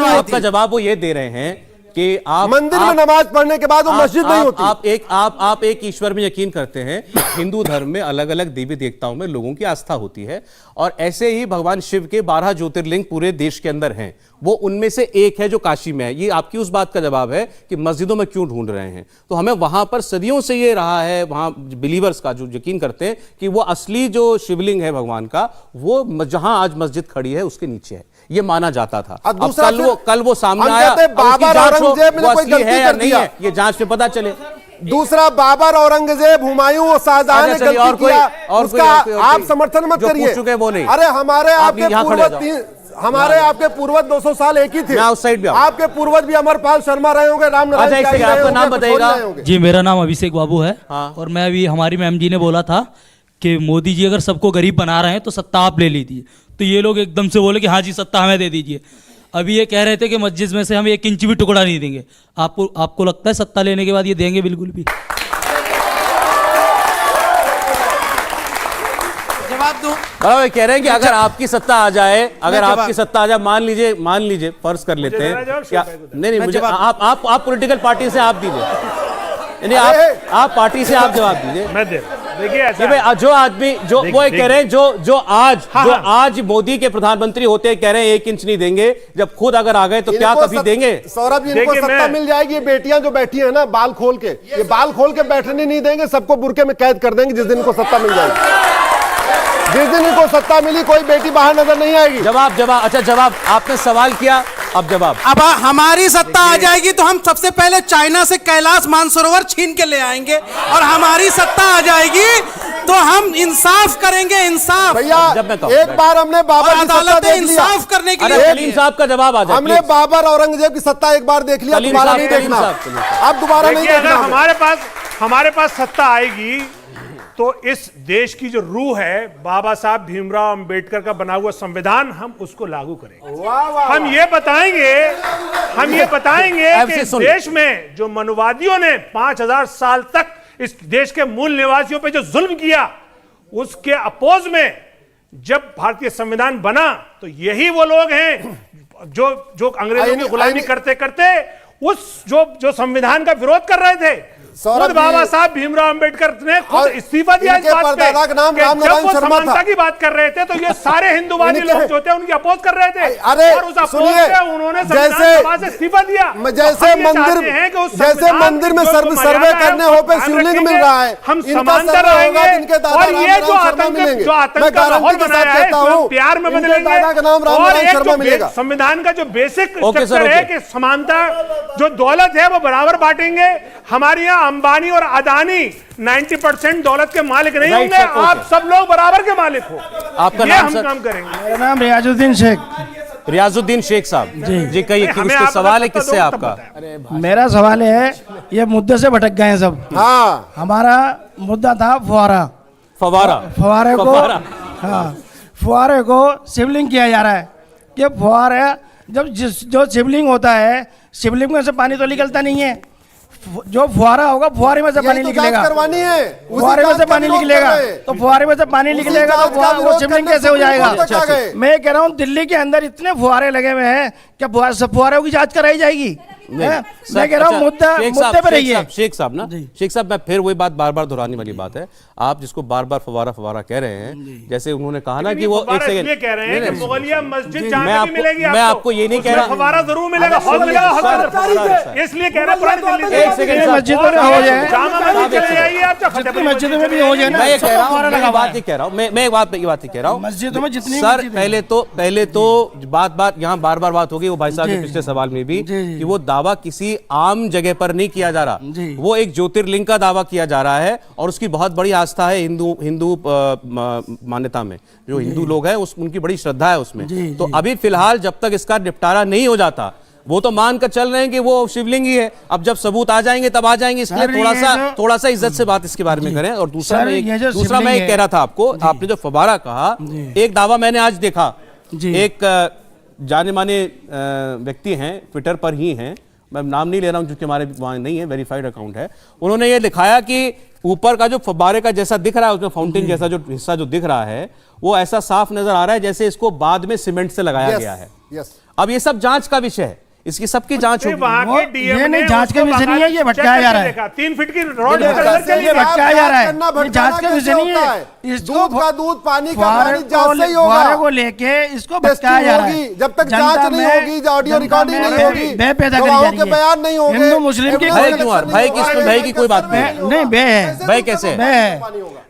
आपका जवाब वो ये दे रहे हैं कि आप मंदिर में नमाज पढ़ने के बाद वो मस्जिद नहीं होती। आप एक ईश्वर में यकीन करते हैं। हिंदू धर्म में अलग अलग देवी देवताओं में लोगों की आस्था होती है, और ऐसे ही भगवान शिव के 12 ज्योतिर्लिंग पूरे देश के अंदर हैं। वो उनमें से एक है जो काशी में है। ये आपकी उस बात का जवाब है कि मस्जिदों में क्यों ढूंढ रहे हैं। तो हमें वहां पर सदियों से ये रहा है, वहां बिलीवर्स का जो यकीन करते हैं कि वो असली जो शिवलिंग है भगवान का, वो जहां आज मस्जिद खड़ी है उसके नीचे है, ये माना जाता था। अब कल वो सामने आया, बाबर औरंगजेब ने कोई गलती कर दिया, ये जांच में पता चले। दूसरा, बाबर औरंगजेब हुमायूं और शाहजहां ने गलती किया, उसका आप समर्थन मत करिए। वो नहीं, अरे हमारे आपके पूर्वज 200 साल एक ही थे। उस साइड भी आपके पूर्वज भी अमरपाल शर्मा रहे होंगे, राम नारायण आपका नाम बताइएगा। जी, मेरा नाम अभिषेक बाबू है। और मैं अभी हमारी मैम जी ने बोला था कि मोदी जी अगर सबको गरीब बना रहे हैं तो सत्ता आप ले लीजिए, तो ये लोग एकदम से बोले कि हाँ जी सत्ता हमें दे दीजिए। अभी ये कह रहे थे कि मस्जिद में से हम 1 इंच भी टुकड़ा नहीं देंगे। आपको लगता है सत्ता लेने के बाद ये देंगे? बिल्कुल भी। जवाब दो। बराबर कह रहे हैं कि अगर आपकी सत्ता आ जाए, मान लीजिए फर्ज कर लेते हैं क्या, नहीं मुझे आप पॉलिटिकल पार्टी से आप दीजिए, नहीं आप पार्टी से आप जवाब दीजिए। मैं देखिए ऐसा जो आदमी जो वो कह रहे हैं, जो आज मोदी के प्रधानमंत्री होते कह रहे हैं 1 इंच नहीं देंगे, जब खुद अगर आ गए तो क्या कभी देंगे? सौरभ, इनको सत्ता मिल जाएगी। बेटियां जो बैठी है ना बाल खोल के, ये बाल खोल के बैठने नहीं देंगे, सबको बुरके में कैद कर देंगे जिस दिन इनको सत्ता मिल जाएगी। जिस दिन इनको सत्ता मिली कोई बेटी बाहर नजर नहीं आएगी। जवाब आपने सवाल किया, अब जवाब। अब हमारी सत्ता आ जाएगी तो हम सबसे पहले चाइना से कैलाश मानसरोवर छीन के ले आएंगे, और हमारी सत्ता आ जाएगी तो हम इंसाफ करेंगे। इंसाफ भैया, एक बार हमने बाबर की सत्ता देख लिया, इंसाफ करने के लिए कलीम साहब का जवाब आ जाए। हमने बाबर औरंगजेब की सत्ता एक बार देख लिया, दोबारा नहीं देखना। अब दोबारा नहीं देखना। हमारे पास सत्ता आएगी तो इस देश की जो रूह है, बाबा साहब भीमराव अंबेडकर का बना हुआ संविधान, हम उसको लागू करेंगे। हम ये बताएंगे कि इस देश में जो मनुवादियों ने 5000 साल तक इस देश के मूल निवासियों पे जो जुल्म किया, उसके अपोज में जब भारतीय संविधान बना तो यही वो लोग हैं जो अंग्रेजों की गुलामी करते करते उस जो संविधान का विरोध कर रहे थे। खुद बाबा साहब भीमराव अंबेडकर ने खुद इस्तीफा दिया इस बात पे कि जब वो समानता की बात कर रहे थे तो ये सारे हिंदुवादी लोग जो थे उनकी अपोज कर रहे थे, और उस अपोज पे उन्होंने संविधान सभा से इस्तीफा दिया। जैसे मंदिर में सर्वे करने हो पे शिवलिंग मिल रहा है, हम समांतर रहेंगे, और ये जो आतंक का माहौल बनाया है इसको प्यार में बदलेंगे। और एक संविधान का जो बेसिक स्ट्रक्चर है कि समानता, जो दौलत है वो बराबर बांटेंगे। हमारे यहाँ अंबानी और अदानी 90% दौलत के मालिक नहीं होंगे, आप सब लोग बराबर के मालिक हो। आपका नाम हम काम करेंगे। मेरा नाम रियाजुद्दीन शेख साहब। जी कहिए कि उसके सवाल है किससे आपका? मेरा सवाल है, ये मुद्दे से भटक गए हैं सब। हाँ, हमारा मुद्दा था फुहारे को शिवलिंग किया जा रहा है। ये फुहारा जो शिवलिंग होता है, शिवलिंग में से पानी तो निकलता नहीं है, जो फुहारा होगा फुहारे में से पानी निकलेगा। करवानी है, फुहारे में से पानी निकलेगा, तो फुहारे में से पानी निकलेगा तो वो शिवलिंग कैसे हो जाएगा? मैं कह रहा हूँ दिल्ली के अंदर इतने फुहारे लगे हुए हैं, क्या फुहारों की जांच कराई जाएगी? मैं कह रहा हूँ मुद्दे पे रहिए। शेख साहब मैं फिर वही बात बार दोहराने वाली बात है। आप जिसको बार फवारा कह रहे हैं, जैसे उन्होंने कहा ना कि वो एक सेकंड कह रहे हैं कि मुगलिया मस्जिद मैं आपको ये नहीं कह रहा, फवारा जरूर मिलेगा, इसलिए कह रहा हूं एक सेकंड मस्जिदों में हो जाए, जामा मस्जिद चले जाइए आप, मस्जिदों में भी हो जाए ना। मैं ये कह रहा हूं, मैं बात ही कह रहा हूं, मैं एक बात ही कह रहा हूं मस्जिदों में जितनी सर, पहले तो बात यहाँ बार बात होगी वो भाई साहब के पिछले सवाल में भी कि वो दावा किसी आम जगह पर नहीं किया जा रहा, वो एक ज्योतिर्लिंग का दावा किया जा रहा है, और उसकी बहुत बड़ी आस्था है हिंदू मान्यता में। जो हिंदू लोग हैं उनकी बड़ी श्रद्धा है उसमें। तो अभी फिलहाल जब तक इसका निपटारा नहीं हो जाता, वो तो मानकर चल रहे हैं कि वो शिवलिंग ही है, अब जब सबूत आ जाएंगे तब आ जाएंगे, इसलिए थोड़ा सा इज्जत से बात इसके बारे में करें। और दूसरा मैं कह रहा था आपको, आपने जो फवारा कहा, एक दावा मैंने आज देखा, एक जाने माने व्यक्ति हैं, ट्विटर पर ही हैं, मैं नाम नहीं ले रहा हूं क्योंकि हमारे वहां नहीं है, वेरीफाइड अकाउंट है, उन्होंने ये दिखाया कि ऊपर का जो फव्वारे का जैसा दिख रहा है, उसमें फाउंटेन जैसा जो हिस्सा जो दिख रहा है, वो ऐसा साफ नजर आ रहा है जैसे इसको बाद में सीमेंट से लगाया गया है। अब ये सब जांच का विषय है, इसकी सबकी जांच होगी। वहां के डीएम ये नहीं, ने जांच का उसको विषय नहीं है, ये बाकायदा भटकाया जा रहा है। देखा, 3 फीट की रॉड ये लेकर अंदर चली गई। भटकाया जा रहा है। करना, ये जांच भटकाना का विषय कैसे नहीं होता है। दूध का दूध, पानी का फुहारे पानी, जांच से ही होगा। फुहारे को लेके इसको भटकाया टेस्टिंग जा रहा है। होगी, जब तक जनता जांच नहीं में- होगी, ऑडियो जनता रिकॉर्डिंग में नहीं होगी, भय पैदा करी जा गवाहों रही के है। बयान नहीं होंगे, हिंदू मुस्लिम की भय क्यों आ रहा? भय किसमें? भय की कोई बात नहीं। नहीं, भय है। भय कैसे? भय है।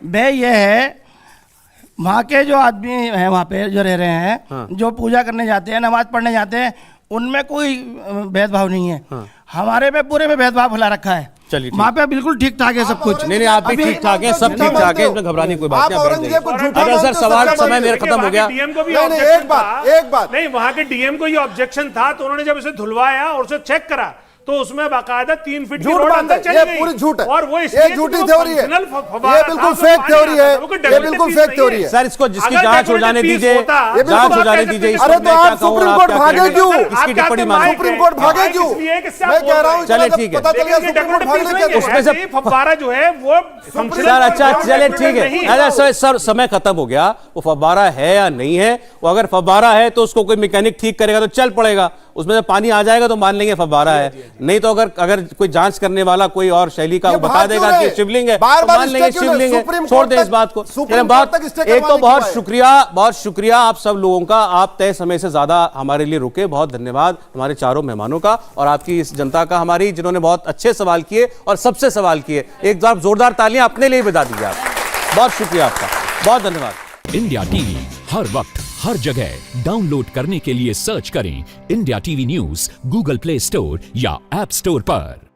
भय ये है, वहाँ के जो आदमी हैं, वहाँ पे जो रह रहे हैं, जो पूजा करने जाते हैं, नमाज पढ़ने जाते हैं, उनमें कोई भेदभाव नहीं है। हमारे में पूरे में भेदभाव फैला रखा है। चलिए, ठीक। वहाँ पे बिल्कुल ठीक ठाक है सब कुछ। नहीं आप भी ठीक ठाक है, सब ठीक ठाक है, इसमें घबराने की कोई बात नहीं। आप बैठ जाइए। अरे सर, सवाल समय मेरा खत्म हो गया। डीएम को भी नहीं, ऑब्जेक्शन एक बात, था। एक बात। नहीं, वहां के डीएम को ये ऑब्जेक्शन था, तो उन्होंने जब इसे धुलवाया और उसे चेक करा तो उसमें बाकायदा 3 फीट की झूठ रोड बात अंदर है, चली ये गई। पूरी झूठ है। और वो ये इसलिए झूठी कि वो थ्योरी है। functional फव्वारा ये था, बिल्कुल उसमें फेक पानी थ्योरी आता है। था, वो कोई ये बिल्कुल decorative फेक piece थ्योरी नहीं है। सर, इसको जिसकी अगर जांच हो जाने decorative दीजिए, piece होता, जांच हो जाने दीजिए। इस अरे पर तो मैं आप क्या कहूँ, सुप्रीम आप कोर्ट क्या भागे कहेंगे? क्यों? इसकी टिप्पणी मानो। सुप्रीम कोर्ट भागे क्यों? मैं कह रहा हूँ, चलिए, ठीक है। पता चल गया सुप्रीम कोर्ट भागने के उसमें से फव्वारा जो है वो सर, अच्छा चले, ठीक है। अरे सर, समय खत्म हो गया। वो फव्वारा है या नहीं है? वो अगर फव्वारा है तो उसको कोई मैकेनिक ठीक करेगा तो चल पड़ेगा, उसमें से पानी आ जाएगा तो मान लेंगे फव्वारा है। नहीं तो अगर कोई जांच करने वाला कोई और शैली का बता देगा कि शिवलिंग है, तो मान लेंगे शिवलिंग है, छोड़ दें इस बात को। एक तो बहुत शुक्रिया आप सब लोगों का, आप तय समय से ज्यादा हमारे लिए रुके, बहुत धन्यवाद हमारे चारों मेहमानों का और आपकी इस जनता का, हमारी, जिन्होंने बहुत अच्छे सवाल किए और सबसे सवाल किए। एक बार जोरदार तालियां अपने लिए बजा दीजिए आप। बहुत शुक्रिया आपका, बहुत धन्यवाद। इंडिया टीवी हर वक्त हर जगह डाउनलोड करने के लिए सर्च करें India TV news Google play store या ऐप स्टोर पर।